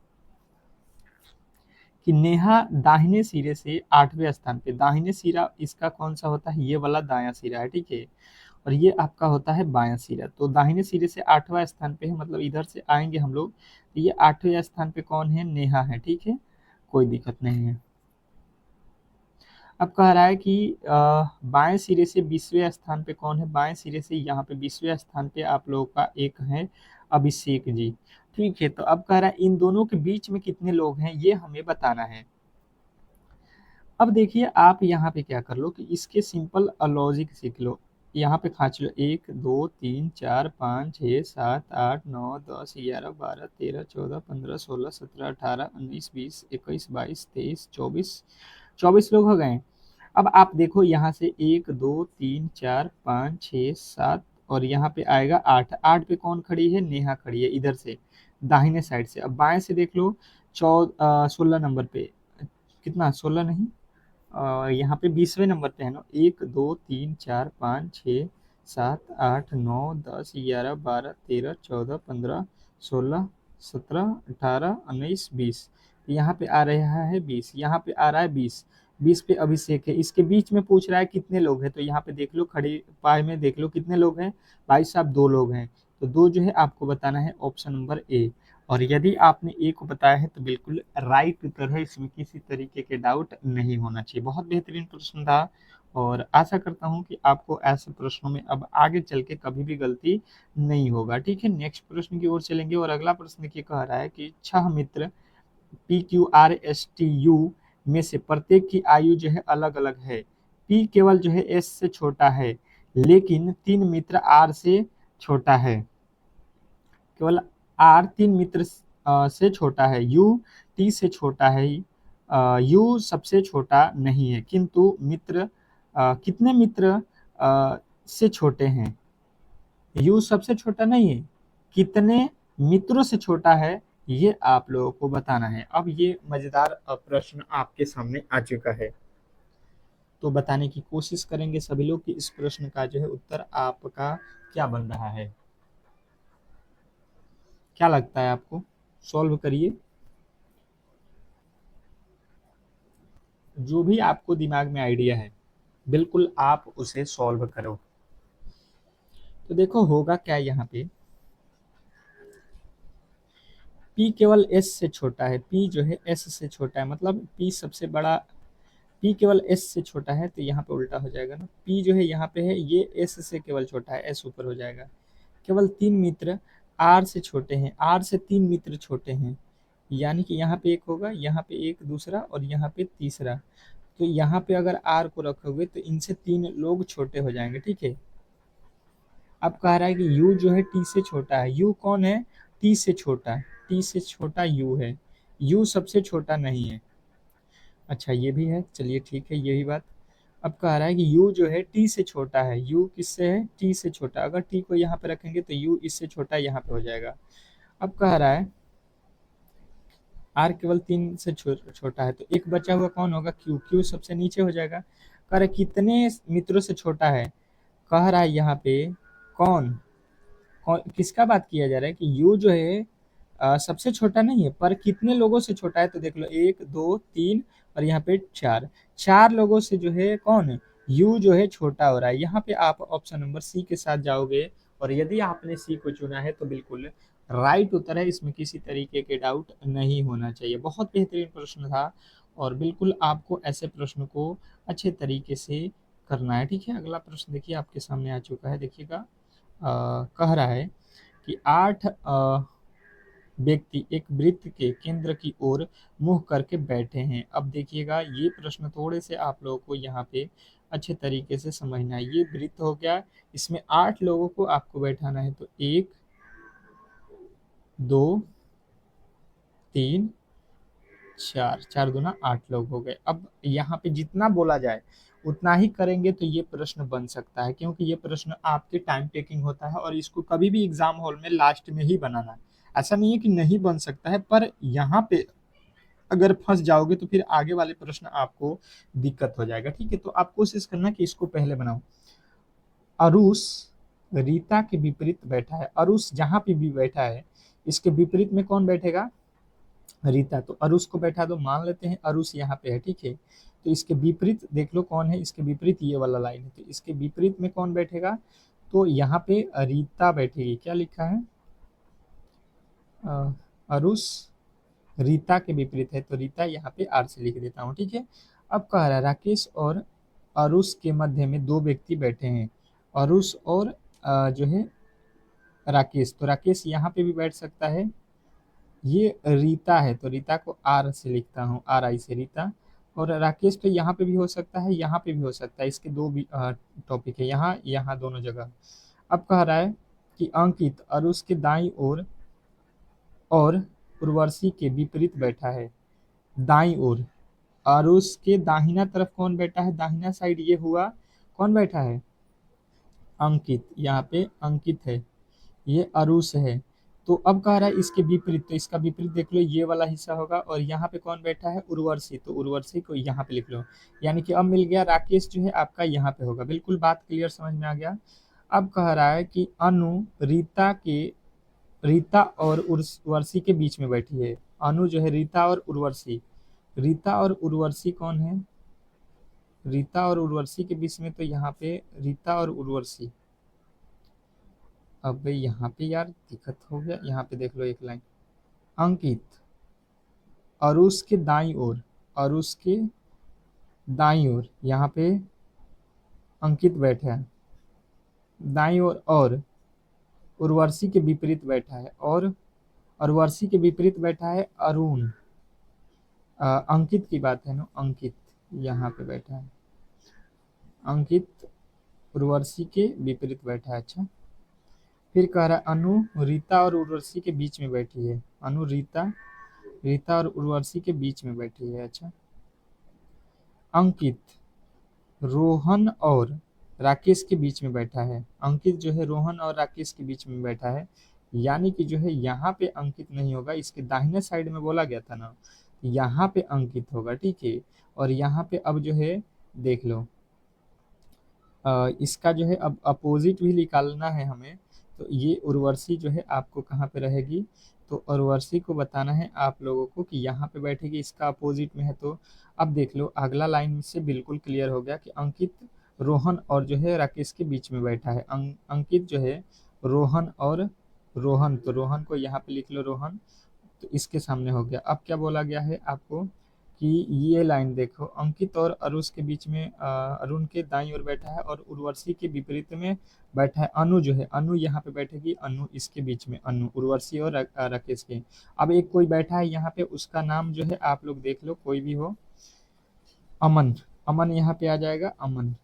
Speaker 1: कि नेहा दाहिने सिरे से 8वें स्थान पे, दाहिने सिरा इसका कौन सा होता है, ये वाला दायां सिरा है, ठीक है, और ये आपका होता है बायां सिरा। तो दाहिने सिरे से 8वां स्थान पे है, मतलब इधर से आएंगे हम लोग, तो ये 8वें स्थान पे कौन है, नेहा है, ठीक है, कोई दिक्कत नहीं है। अब कह रहा है कि बाएं सिरे से 20वें स्थान पे कौन है, बाएं सिरे से यहाँ पे 20वें स्थान पे आप लोगों का एक है अभिषेक जी, ठीक है। तो अब कह रहा है इन दोनों के बीच में कितने लोग हैं ये हमें बताना है। अब देखिए आप यहाँ पे क्या कर लो कि इसके सिंपल लॉजिक सीख लो, यहाँ पे खाँच लो 1 2 3 4 5 6 7 8 9 10 11 12 13 14 15 16 17 18 19 20 21 22 23 24, 24 लोग हो गए। अब आप देखो यहाँ से 1 2 3 4 5 6 7 और यहाँ पे आएगा 8, 8 पे कौन खड़ी है, नेहा खड़ी है इधर से दाहिने साइड से। अब बाएं से देख लो 16 नंबर पे, कितना 16 नहीं, यहाँ पे 20वें नंबर पे है ना, 1 2 3 4 5 6 7 8 9 10 11 12 13 14 15 16 17 18 19 20, यहाँ पे आ रहा है 20, यहाँ पे आ रहा है 20, 20 पे अभिषेक है, इसके बीच में पूछ रहा है कितने लोग हैं, तो यहाँ पे देख लो खड़ी पाए में देख लो कितने लोग हैं, भाई साहब 2 लोग हैं, तो 2 जो है आपको बताना है ऑप्शन नंबर ए। और यदि आपने ए को बताया है तो बिल्कुल राइट उत्तर है, इसमें किसी तरीके के डाउट नहीं होना चाहिए। बहुत बेहतरीन प्रश्न था और आशा करता हूं कि आपको ऐसे प्रश्नों में अब आगे चल के कभी भी गलती नहीं होगा, ठीक है। नेक्स्ट प्रश्न की ओर चलेंगे और अगला प्रश्न देखिए कह रहा है कि 6 मित्र P Q R S T U में से प्रत्येक की आयु जो है अलग अलग है, पी केवल जो है एस से छोटा है, लेकिन 3 मित्र आर से छोटा है, केवल आर 3 मित्र से छोटा है, यू टी से छोटा है, यू सबसे छोटा नहीं है, किंतु मित्र कितने मित्र से छोटे हैं। यू सबसे छोटा नहीं है, कितने मित्रों से छोटा है, ये आप लोगों को बताना है। अब ये मजेदार प्रश्न आपके सामने आ चुका है, तो बताने की कोशिश करेंगे सभी लोग कि इस प्रश्न का जो है उत्तर आपका क्या बन रहा है। क्या लगता है आपको? सॉल्व करिए, जो भी आपको दिमाग में आइडिया है बिल्कुल आप उसे सॉल्व करो। तो देखो होगा क्या यहाँ पे, P केवल S से छोटा है, P जो है S से छोटा है, मतलब P सबसे बड़ा, P केवल S से छोटा है, तो यहाँ पे उल्टा हो जाएगा ना, P जो है यहाँ पे है, ये S से केवल छोटा है, S ऊपर हो जाएगा। केवल 3 मित्र R से छोटे हैं, R से 3 मित्र छोटे हैं, यानी कि यहाँ पे एक होगा, यहाँ पे एक दूसरा और यहाँ पे तीसरा। तो यहाँ पे अगर R को रखोगे तो इनसे 3 लोग छोटे हो जाएंगे, ठीक है। अब कह रहा है कि U जो है T से छोटा है, U कौन है? T से छोटा, T से छोटा U है, U सबसे छोटा नहीं है। अच्छा ये भी है, चलिए ठीक है यही बात। अब कह रहा है कि U जो है T से छोटा है, U किससे है? T से छोटा। अगर T को यहाँ पे रखेंगे तो U इससे छोटा यहाँ पे हो जाएगा। अब कह रहा है R केवल 3 से छोटा है, तो एक बचा हुआ कौन होगा? Q, Q सबसे नीचे हो जाएगा। कह रहा है कितने मित्रों से छोटा है, कह रहा है यहाँ पे कौन कौन किसका बात किया जा रहा है कि यू जो है सबसे छोटा नहीं है, पर कितने लोगों से छोटा है। तो देख लो 1 2 3 और यहाँ पे 4, 4 लोगों से जो है कौन यू जो है छोटा हो रहा है। यहाँ पे आप ऑप्शन नंबर सी के साथ जाओगे, और यदि आपने सी को चुना है तो बिल्कुल राइट उत्तर है, इसमें किसी तरीके के डाउट नहीं होना चाहिए। बहुत बेहतरीन प्रश्न था, और बिल्कुल आपको ऐसे प्रश्न को अच्छे तरीके से करना है, ठीक है। अगला प्रश्न देखिए आपके सामने आ चुका है, देखिएगा। कह रहा है कि 8 व्यक्ति एक वृत्त के केंद्र की ओर मुंह करके बैठे हैं। अब देखिएगा ये प्रश्न थोड़े से आप लोगों को यहाँ पे अच्छे तरीके से समझना है। ये वृत्त हो गया, इसमें 8 लोगों को आपको बैठाना है, तो 1 2 3 4, 4 दूना 8 लोग हो गए। अब यहाँ पे जितना बोला जाए उतना ही करेंगे तो ये प्रश्न बन सकता है, क्योंकि ये प्रश्न आपके टाइम टेकिंग होता है, और इसको कभी भी एग्जाम हॉल में लास्ट में ही बनाना है। ऐसा नहीं है कि नहीं बन सकता है, पर यहाँ पे अगर फंस जाओगे तो फिर आगे वाले प्रश्न आपको दिक्कत हो जाएगा, ठीक है। तो आप कोशिश करना कि इसको पहले बनाओ। अरुष रीता के विपरीत बैठा है, अरुष जहां पे भी बैठा है इसके विपरीत में कौन बैठेगा? रीता। तो अरुष को बैठा दो, मान लेते हैं अरुष यहाँ पे है, ठीक है। तो इसके विपरीत देख लो कौन है, इसके विपरीत ये वाला लाइन है, तो इसके विपरीत में कौन बैठेगा? तो यहाँ पे रीता बैठेगी। क्या लिखा है? अरुष रीता के विपरीत है, तो रीता यहाँ पे आर से लिख देता हूँ, ठीक है। अब कह रहा है राकेश और अरुष के मध्य में 2 व्यक्ति बैठे हैं, अरुष और जो है राकेश। तो राकेश यहाँ पे भी बैठ सकता है, ये रीता है तो रीता को आर से लिखता हूँ, आर आई से रीता। और राकेश तो यहाँ पे भी हो सकता है, यहाँ पे भी हो सकता है, इसके 2 भी टॉपिक है, यहाँ यहाँ दोनों जगह। अब कह रहा है कि अंकित अरुष के दाईं ओर और उर्वशी के विपरीत बैठा है। दाईं ओर आरुष के दाहिना तरफ कौन बैठा है? दाहिना साइड ये हुआ, कौन बैठा है? अंकित। यहाँ पे अंकित है, ये अरुष है। तो अब कह रहा है इसके विपरीत, तो इसका विपरीत देख लो ये वाला हिस्सा होगा, और यहाँ पे कौन बैठा है? उर्वशी। तो उर्वशी को यहाँ पे लिख लो, यानी कि अब मिल गया राकेश जो है आपका यहाँ पे होगा। बिल्कुल बात क्लियर समझ में आ गया। अब कह रहा है कि अनु रीता और उर्वशी के बीच में बैठी है। अनु जो है रीता और उर्वशी, रीता और उर्वशी कौन है? रीता और उर्वशी के बीच में, तो यहाँ पे रीता और उर्वशी। अब यहाँ पे यार दिक्कत हो गया, यहाँ पे देख लो एक लाइन, अंकित अरुष के दाईं ओर, अरुष के दाईं ओर यहाँ पे अंकित बैठा है दाईं ओर, और उर्वशी के विपरीत बैठा है, और उर्वशी के विपरीत बैठा है अरुण। अंकित की बात है ना, अंकित यहाँ पे बैठा है, अंकित उर्वशी के विपरीत बैठा है। अच्छा, फिर कह रहा है अनु रीता और उर्वशी के बीच में बैठी है। अनु रीता रीता और उर्वशी के बीच में बैठी है। अच्छा, अंकित रोहन और राकेश के बीच में बैठा है। अंकित जो है रोहन और राकेश के बीच में बैठा है, यानी कि जो है यहाँ पे अंकित नहीं होगा, इसके दाहिने साइड में बोला गया था ना, यहाँ पे अंकित होगा, ठीक है। और यहाँ पे अब जो है देख लो, इसका जो है अब अपोजिट भी निकालना है हमें। तो ये उर्वशी जो है आपको कहाँ पे रहेगी, तो उर्वशी को बताना है आप लोगों को कि यहाँ पे बैठेगी, इसका अपोजिट में है। तो अब देख लो, अगला लाइन से बिल्कुल क्लियर हो गया कि अंकित रोहन और जो है राकेश के बीच में बैठा है। अंकित जो है रोहन और रोहन, तो रोहन को यहाँ पे लिख लो, रोहन तो इसके सामने हो गया। अब क्या बोला गया है आपको कि ये लाइन देखो, अंकित और अरुष के बीच में अरुण के दाईं ओर बैठा है और उर्वशी के विपरीत में बैठा है अनु, जो है अनु यहाँ पे बैठेगी, अनु इसके बीच में, अनु उर्वशी और राकेश के। अब एक कोई बैठा है यहाँ पे, उसका नाम जो है आप लोग देख लो, कोई भी हो, अमन, अमन यहाँ पे आ जाएगा, अमन।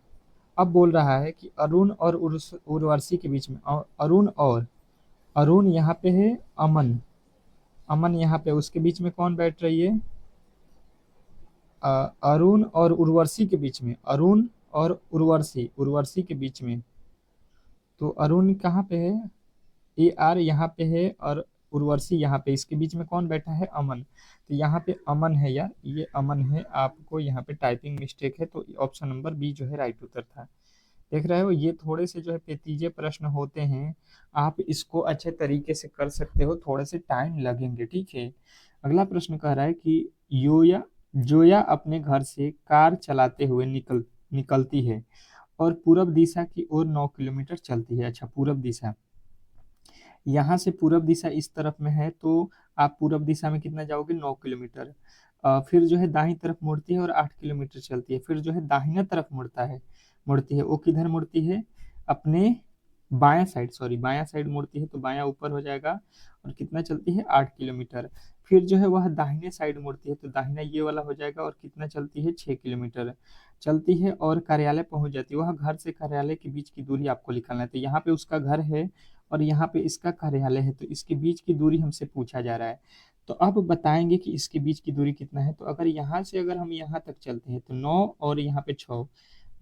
Speaker 1: अब बोल रहा है कि अरुण और उर्वशी के बीच में, अरुण और अरुण यहाँ पे है, अमन, अमन यहाँ पे, उसके बीच में कौन बैठ रही है, अरुण और उर्वशी के बीच में, अरुण और उर्वशी, उर्वशी के बीच में। तो अरुण कहाँ पे है, ए आर यहाँ पे है, और उर्वशी यहाँ पे, इसके बीच में कौन बैठा है, अमन। तो यहाँ पे अमन है यार, ये अमन है, आपको यहाँ पे टाइपिंग मिस्टेक है, तो ऑप्शन नंबर बी जो है राइट उत्तर था। देख रहे हो, ये थोड़े से जो है पेचीजे प्रश्न होते हैं, आप इसको अच्छे तरीके से कर सकते हो, थोड़े से टाइम लगेंगे, ठीक है। अगला प्रश्न कह रहा है कि योया जोया अपने घर से कार चलाते हुए निकलती है और पूरब दिशा की ओर 9 किलोमीटर चलती है। अच्छा, पूरब दिशा, यहाँ से पूरब दिशा इस तरफ में है, तो आप पूरब दिशा में कितना जाओगे, 9 किलोमीटर। फिर जो है दाहिनी तरफ मुड़ती है और 8 किलोमीटर चलती है। फिर जो है दाहिना तरफ मुड़ती है, वो किधर मुड़ती है, अपने बायां साइड, सॉरी बायां साइड मुड़ती है, तो बायां ऊपर हो जाएगा, और कितना चलती है, 8 किलोमीटर। फिर जो है वह दाहिने साइड मुड़ती है, तो दाहिना ये वाला हो जाएगा, और कितना चलती है, 6 किलोमीटर चलती है, और कार्यालय पहुंच जाती है। वह घर से कार्यालय के बीच की दूरी आपको निकालना है। तो यहाँ पे उसका घर है और यहाँ पे इसका कार्यालय है, तो इसके बीच की दूरी हमसे पूछा जा रहा है। तो अब बताएंगे कि इसके बीच की दूरी कितना है। तो अगर यहाँ से अगर हम यहाँ तक चलते हैं, तो 9 और यहाँ पे 6,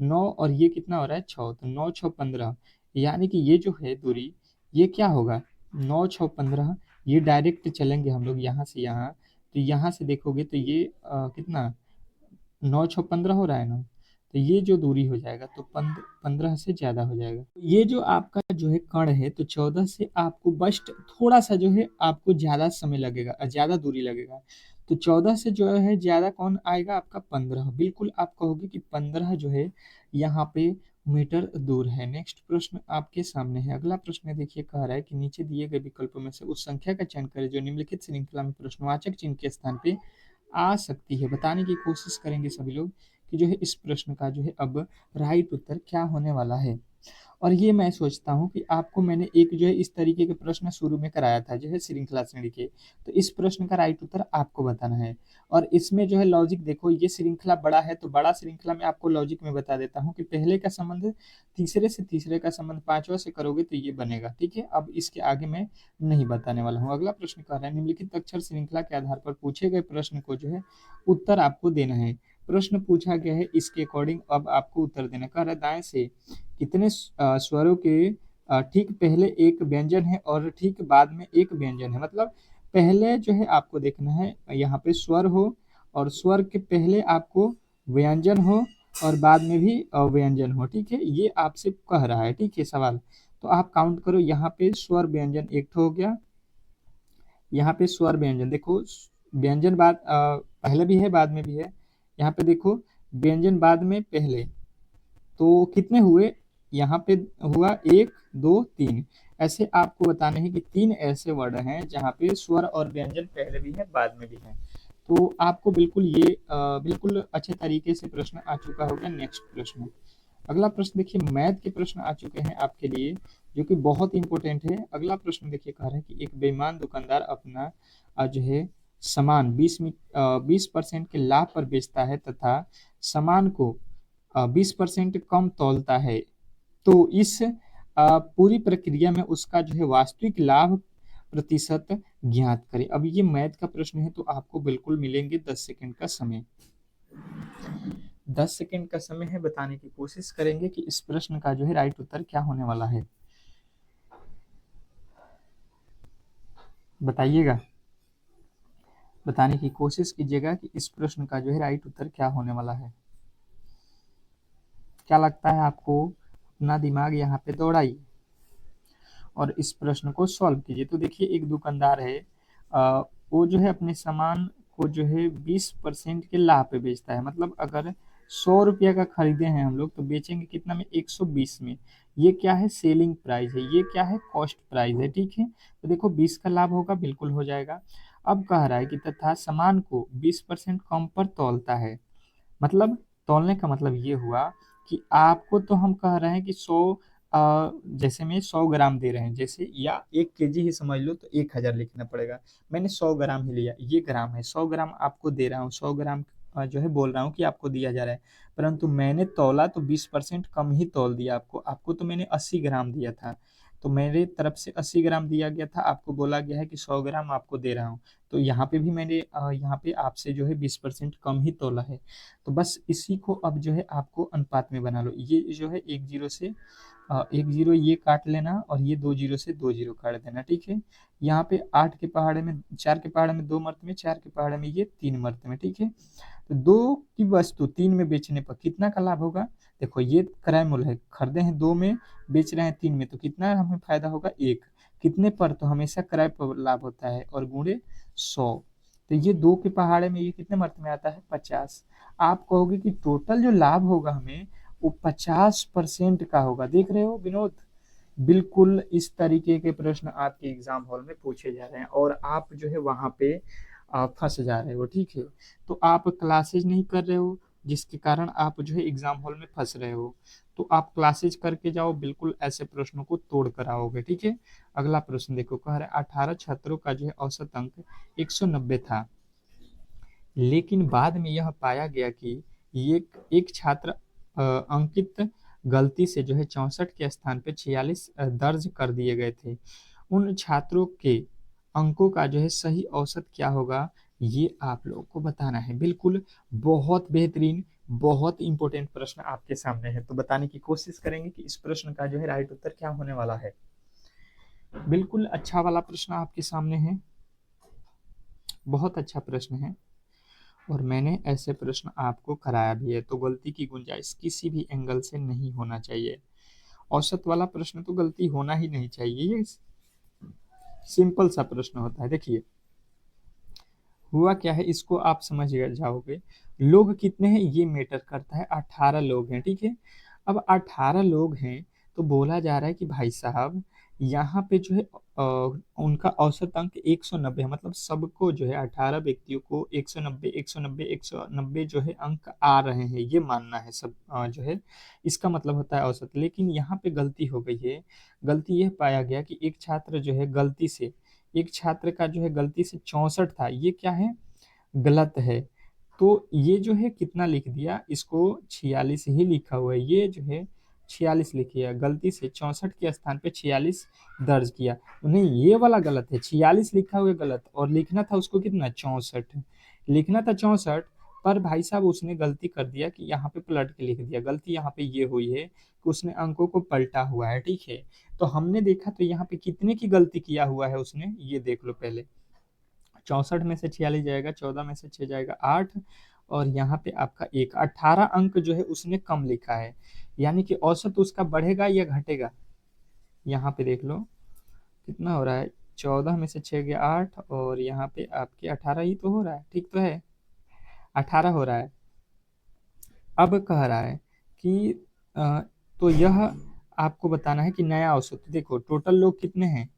Speaker 1: 9 और ये कितना हो रहा है, 6, तो 9 6 15, यानी कि ये जो है दूरी, ये क्या होगा, 9 6 15, ये डायरेक्ट चलेंगे हम लोग यहाँ से यहाँ। तो यहाँ से देखोगे तो ये कितना, 9 6 15 हो रहा है ना, तो ये जो दूरी हो जाएगा तो 15 से ज्यादा हो जाएगा। ये जो आपका जो है कण है, तो 14 से आपको बस थोड़ा सा जो है आपको ज्यादा समय लगेगा, ज्यादा दूरी लगेगा। तो 14 से जो है ज्यादा कौन आएगा, आपका 15, बिल्कुल आप कहोगे कि 15 जो है यहाँ पे मीटर दूर है। नेक्स्ट प्रश्न आपके सामने है। अगला प्रश्न देखिए, कह रहा है कि नीचे दिए गए विकल्पों में से उस संख्या का चयन करें जो निम्नलिखित श्रृंखला में प्रश्नवाचक चिन्ह के स्थान पे आ सकती है। बताने की कोशिश करेंगे सभी लोग कि जो है इस प्रश्न का जो है अब राइट उत्तर क्या होने वाला है। और ये मैं सोचता हूँ कि आपको मैंने एक जो है इस तरीके के प्रश्न शुरू में कराया था, जो है श्रृंखला श्रेणी के। तो इस प्रश्न का राइट उत्तर आपको बताना है। और इसमें जो है लॉजिक देखो, ये श्रृंखला बड़ा है, तो बड़ा श्रृंखला में आपको लॉजिक में बता देता हूँ कि पहले का संबंध तीसरे से, तीसरे का संबंध पांचवा से करोगे तो ये बनेगा, ठीक है। अब इसके आगे मैं नहीं बताने वाला हूँ। अगला प्रश्न कह रहा है, निम्नलिखित अक्षर श्रृंखला के आधार पर पूछे गए प्रश्न को जो है उत्तर आपको देना है। प्रश्न पूछा गया है, इसके अकॉर्डिंग अब आपको उत्तर देना। कह रहा है दाएं से कितने स्वरों के ठीक पहले एक व्यंजन है और ठीक बाद में एक व्यंजन है। मतलब पहले जो है आपको देखना है यहाँ पे स्वर हो, और स्वर के पहले आपको व्यंजन हो, और बाद में भी व्यंजन हो, ठीक है। ये आपसे कह रहा है, ठीक है सवाल। तो आप काउंट करो, यहाँ पे स्वर व्यंजन एक हो गया, यहाँ पे स्वर व्यंजन देखो, व्यंजन बाद पहले भी है बाद में भी है। यहाँ पे देखो व्यंजन बाद में पहले, तो कितने हुए, यहाँ पे हुआ 1 2 3। ऐसे आपको बताने हैं कि 3 ऐसे वर्ड हैं जहाँ पे स्वर और व्यंजन पहले भी है बाद में भी है। तो आपको बिल्कुल ये बिल्कुल अच्छे तरीके से प्रश्न आ चुका होगा। नेक्स्ट प्रश्न, अगला प्रश्न देखिए, मैथ के प्रश्न आ चुके हैं आपके लिए, जो कि बहुत इंपॉर्टेंट है। अगला प्रश्न देखिए, कह रहा है कि एक बेईमान दुकानदार अपना जो है सामान 20% के लाभ पर बेचता है तथा सामान को 20% कम तौलता है। तो इस पूरी प्रक्रिया में उसका जो है वास्तविक लाभ प्रतिशत ज्ञात करें। अब ये मैथ का प्रश्न है तो आपको बिल्कुल मिलेंगे 10 सेकंड का समय। 10 सेकंड का समय है, बताने की कोशिश करेंगे कि इस प्रश्न का जो है राइट उत्तर क्या होने वाला है। बताइएगा, बताने की कोशिश कीजिएगा कि इस प्रश्न का जो है राइट उत्तर क्या होने वाला है। क्या लगता है आपको? अपना दिमाग यहाँ पे दौड़ाइए और इस प्रश्न को सॉल्व कीजिए। तो देखिए, एक दुकानदार है, वो जो है अपने सामान को जो है 20% के लाभ पे बेचता है। मतलब अगर 100 रुपया का खरीदे हैं हम लोग तो बेचेंगे कितना में? 120 में। ये क्या है? सेलिंग प्राइस है। ये क्या है? कॉस्ट प्राइस है। ठीक है, तो देखो 20 का लाभ होगा, बिल्कुल हो जाएगा। अब कह रहा है कि तथा सामान को 20% कम पर तौलता है। मतलब तौलने का मतलब ये हुआ कि आपको तो हम कह रहे हैं कि 100, जैसे में 100 ग्राम दे रहे हैं, जैसे या 1 केजी ही समझ लो तो 1000 लिखना पड़ेगा। मैंने 100 ग्राम ही लिया, ये ग्राम है, 100 ग्राम आपको दे रहा हूँ, 100 ग्राम जो है बोल रहा हूँ कि आपको दिया जा रहा है। परंतु मैंने तौला तो 20% कम ही तौल दिया आपको। आपको तो मैंने 80 ग्राम दिया था, तो मेरे तरफ से 80 ग्राम दिया गया था, आपको बोला गया है कि 100 ग्राम आपको दे रहा हूँ। तो यहाँ पे भी मैंने यहाँ पे आपसे जो है 20% कम ही तोला है। तो बस इसी को अब जो है आपको अनुपात में बना लो। ये जो है 1 0 से 1 0 ये काट लेना और ये 2 0 से 2 0 काट देना। ठीक है, यहाँ पे 8 के पहाड़े में 4 के पहाड़े में 2 मरतबे, 4 के पहाड़े में ये 3 मरतबे। ठीक है, तो 2 की वस्तु 3 में बेचने पर कितना का लाभ होगा? देखो ये क्रय मूल्य है, खरीदे हैं 2 में, बेच रहे हैं 3 में, तो कितना हमें फायदा होगा? 1। कितने पर? तो हमेशा क्रय पर लाभ होता है, और गुणे 100। तो ये 2 के पहाड़े में ये कितने मर्त में आता है? 50। आप कहोगे कि टोटल जो लाभ होगा हमें वो 50% का होगा। देख रहे हो विनोद, बिल्कुल इस तरीके के प्रश्न आपके एग्जाम हॉल में पूछे जा रहे हैं और आप जो है वहां पे फंस जा रहे हो। ठीक है, तो आप क्लासेज नहीं कर रहे हो, जिसके कारण आप जो है एग्जाम हॉल में फंस रहे हो। तो आप क्लासेज करके जाओ, बिल्कुल ऐसे प्रश्नों को तोड़ कर आओगे। ठीक है, अगला प्रश्न देखो, कह रहा है 18 छात्रों का जो है औसत अंक 190 था, लेकिन बाद में यह पाया गया कि ये एक छात्र अंकित गलती से जो है 64 के स्थान पे 46 दर्ज कर दिए गए थे। उन छात्रों के अंकों का जो है सही औसत क्या होगा, ये आप लोगों को बताना है। बिल्कुल बहुत बेहतरीन, बहुत इंपॉर्टेंट प्रश्न आपके सामने है, तो बताने की कोशिश करेंगे कि इस प्रश्न का जो है राइट उत्तर क्या होने वाला है। बिल्कुल अच्छा वाला प्रश्न आपके सामने है, बहुत अच्छा प्रश्न है, और मैंने ऐसे प्रश्न आपको कराया भी है, तो गलती की गुंजाइश किसी भी एंगल से नहीं होना चाहिए। औसत वाला प्रश्न तो गलती होना ही नहीं चाहिए, ये सिंपल सा प्रश्न होता है। देखिए हुआ क्या है, इसको आप समझ जाओगे। लोग कितने हैं ये मैटर करता है, 18 लोग हैं। ठीक है, अब 18 लोग हैं तो बोला जा रहा है कि भाई साहब यहाँ पे जो है उनका औसत अंक 190 है। मतलब सबको जो है 18 व्यक्तियों को 190 190 190 जो है अंक आ रहे हैं, ये मानना है सब जो है, इसका मतलब होता है औसत। लेकिन यहाँ पे गलती हो गई है। गलती यह पाया गया कि एक छात्र जो है गलती से, एक छात्र का जो है गलती से 64 था, ये क्या है? गलत है। तो ये जो है कितना लिख दिया, इसको 46 ही लिखा हुआ है, ये जो है 46 लिखिए, गलती से 64 के स्थान पे 46 दर्ज किया। नहीं, ये वाला गलत है, 46 लिखा हुआ है गलत, और लिखना था उसको कितना? 64 लिखना था, 64। पर भाई साहब उसने गलती कर दिया कि यहाँ पे पलट के लिख दिया। गलती यहाँ पे ये हुई है कि उसने अंकों को पलटा हुआ है। ठीक है, तो हमने देखा तो यहाँ पे कितने की गलती किया हुआ है उसने, ये देख लो पहले। 64 में से 46 जाएगा, 14 में से 6 जाएगा 8, और यहाँ पे आपका 18 अंक जो है उसने कम लिखा है। यानी कि औसत उसका बढ़ेगा या घटेगा? यहाँ पे देख लो कितना हो रहा है, 14 में से 6 गया 8, और यहाँ पे आपके 18 ही तो हो रहा है। ठीक तो है, 18 हो रहा है। अब कह रहा है कि अ, तो यह आपको बताना है कि नया औसत। देखो टोटल लोग कितने हैं,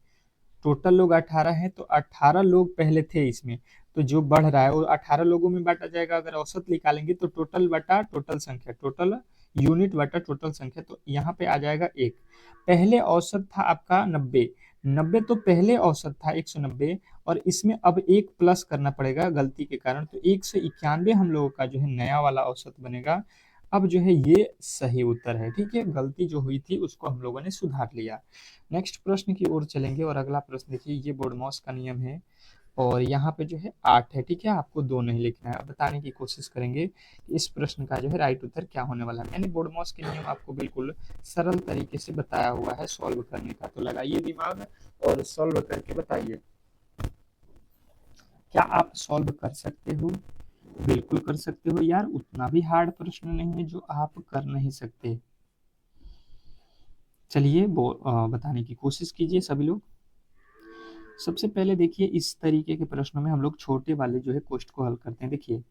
Speaker 1: टोटल लोग 18 हैं, तो 18 लोग पहले थे इसमें, तो जो बढ़ रहा है वो 18 लोगों में बांटा जाएगा। अगर औसत निकालेंगे तो टोटल बटा टोटल संख्या, टोटल यूनिट बटा टोटल संख्या, तो यहाँ पे आ जाएगा 1। पहले औसत था आपका 90, 90 तो पहले औसत था 190, और इसमें अब 1 प्लस करना पड़ेगा गलती के कारण, तो 191 हम लोगों का जो है नया वाला औसत बनेगा। अब जो है ये सही उत्तर है। ठीक है, गलती जो हुई थी उसको हम लोगों ने सुधार लिया। नेक्स्ट प्रश्न की ओर चलेंगे और अगला प्रश्न देखिए, ये बोर्डमॉस का नियम है और यहाँ पे जो है 8 है। ठीक है, आपको 2 नहीं लिखना है। अब बताने की कोशिश करेंगे कि इस प्रश्न का जो है राइट उत्तर क्या होने वाला है। मैंने बोर्डमॉस के नियम आपको बिल्कुल सरल तरीके से बताया हुआ है सॉल्व करने का, तो लगाइए दिमाग और सॉल्व करके बताइए, क्या आप सॉल्व कर सकते हो? बिल्कुल कर सकते हो यार, उतना भी हार्ड प्रश्न नहीं है जो आप कर नहीं सकते। चलिए बताने की कोशिश कीजिए सभी लोग। सबसे पहले देखिए, इस तरीके के प्रश्नों में हम लोग छोटे वाले जो है क्वेश्चन को हल करते हैं। देखिए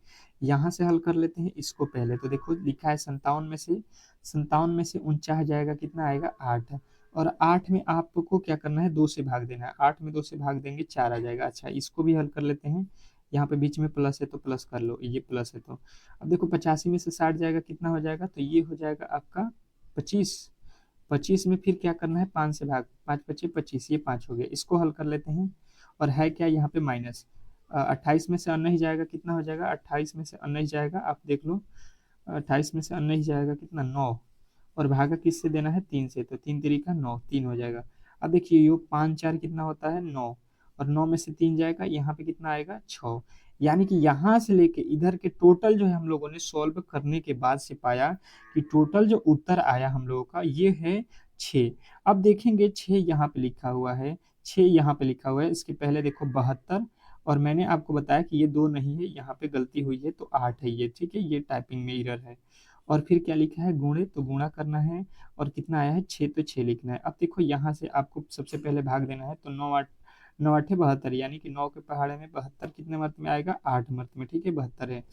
Speaker 1: यहाँ से हल कर लेते हैं इसको पहले। तो देखो लिखा है 57 में से 49 जाएगा, कितना आएगा 8। और 8 में आपको क्या करना है, 2 से भाग देना है। 8 में 2 से भाग देंगे 4 आ जाएगा। अच्छा, इसको भी हल कर लेते हैं। यहाँ पे बीच में प्लस है तो प्लस कर लो, ये प्लस है तो। अब देखो 85 में से 60 जाएगा, कितना हो जाएगा, तो ये हो जाएगा आपका 25। 25 में फिर क्या करना है, 5 से भाग, 5 पचे 25, ये 5 हो गया। इसको हल कर लेते हैं और है क्या यहाँ पे माइनस। 28 में से 19 जाएगा, कितना हो जाएगा, 28 में से 19 जाएगा, आप देख लो। 28 में से 19 जाएगा कितना, 9। और भागा किससे देना है, 3 से, तो 3 तरीका 9, 3 हो जाएगा। अब देखिए योग 5 4 कितना होता है, 9। और 9 में से 3 जाएगा, यहाँ पे कितना आएगा, 6। यानी कि यहाँ से लेके इधर के टोटल जो है हम लोगों ने सॉल्व करने के बाद से पाया कि टोटल जो उत्तर आया हम लोगों का ये है 6। अब देखेंगे 6 यहाँ पे लिखा हुआ है, 6 यहाँ पे लिखा हुआ है, इसके पहले देखो 72। और मैंने आपको बताया कि ये 2 नहीं है, यहाँ पे गलती हुई है तो 8 है ये। ठीक है, ये टाइपिंग में एरर है। और फिर क्या लिखा है, गुणे, तो गुणा करना है। और कितना आया है, 6, तो 6 लिखना है। अब देखो यहाँ से आपको सबसे पहले भाग देना है, तो 9 8 72, यानी कि 9 के पहाड़े में 72 कितने मर्त में आएगा, 8 मर्त में। ठीक है, 72 है।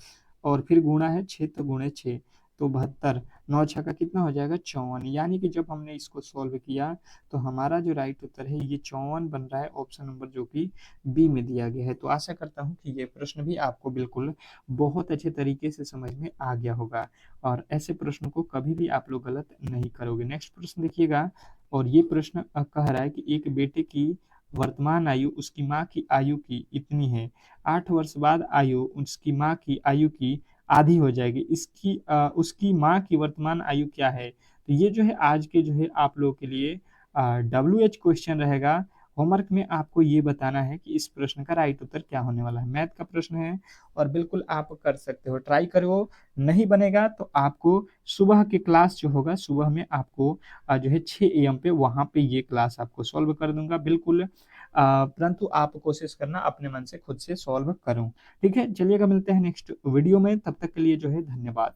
Speaker 1: और फिर गुणा है 6, तो गुणे 6, तो 72। 9 6 का कितना हो जाएगा, 54। यानी कि जब हमने इसको सॉल्व किया तो हमारा जो राइट उत्तर है ये 54 बन रहा है, ऑप्शन नंबर जो कि बी में दिया गया है। तो आशा करता हूँ कि ये प्रश्न भी आपको बिल्कुल बहुत अच्छे तरीके से समझ में आ गया होगा और ऐसे प्रश्न को कभी भी आप लोग गलत नहीं करोगे। नेक्स्ट प्रश्न देखिएगा, और ये प्रश्न कह रहा है कि एक बेटे की वर्तमान आयु उसकी माँ की आयु की इतनी है, 8 वर्ष बाद आयु उसकी माँ की आयु की आधी हो जाएगी, उसकी माँ की वर्तमान आयु क्या है। तो ये जो है आज के जो है आप लोगों के लिए WH क्वेश्चन रहेगा। होमवर्क में आपको ये बताना है कि इस प्रश्न का राइट उत्तर क्या होने वाला है। मैथ का प्रश्न है और बिल्कुल आप कर सकते हो, ट्राई करो। नहीं बनेगा तो आपको सुबह के क्लास जो होगा, सुबह में आपको जो है 6 AM पे वहाँ पे ये क्लास आपको सॉल्व कर दूंगा बिल्कुल। परंतु आप कोशिश करना अपने मन से खुद से सॉल्व करूं। ठीक है, चलिएगा मिलते हैं नेक्स्ट वीडियो में, तब तक के लिए जो है धन्यवाद।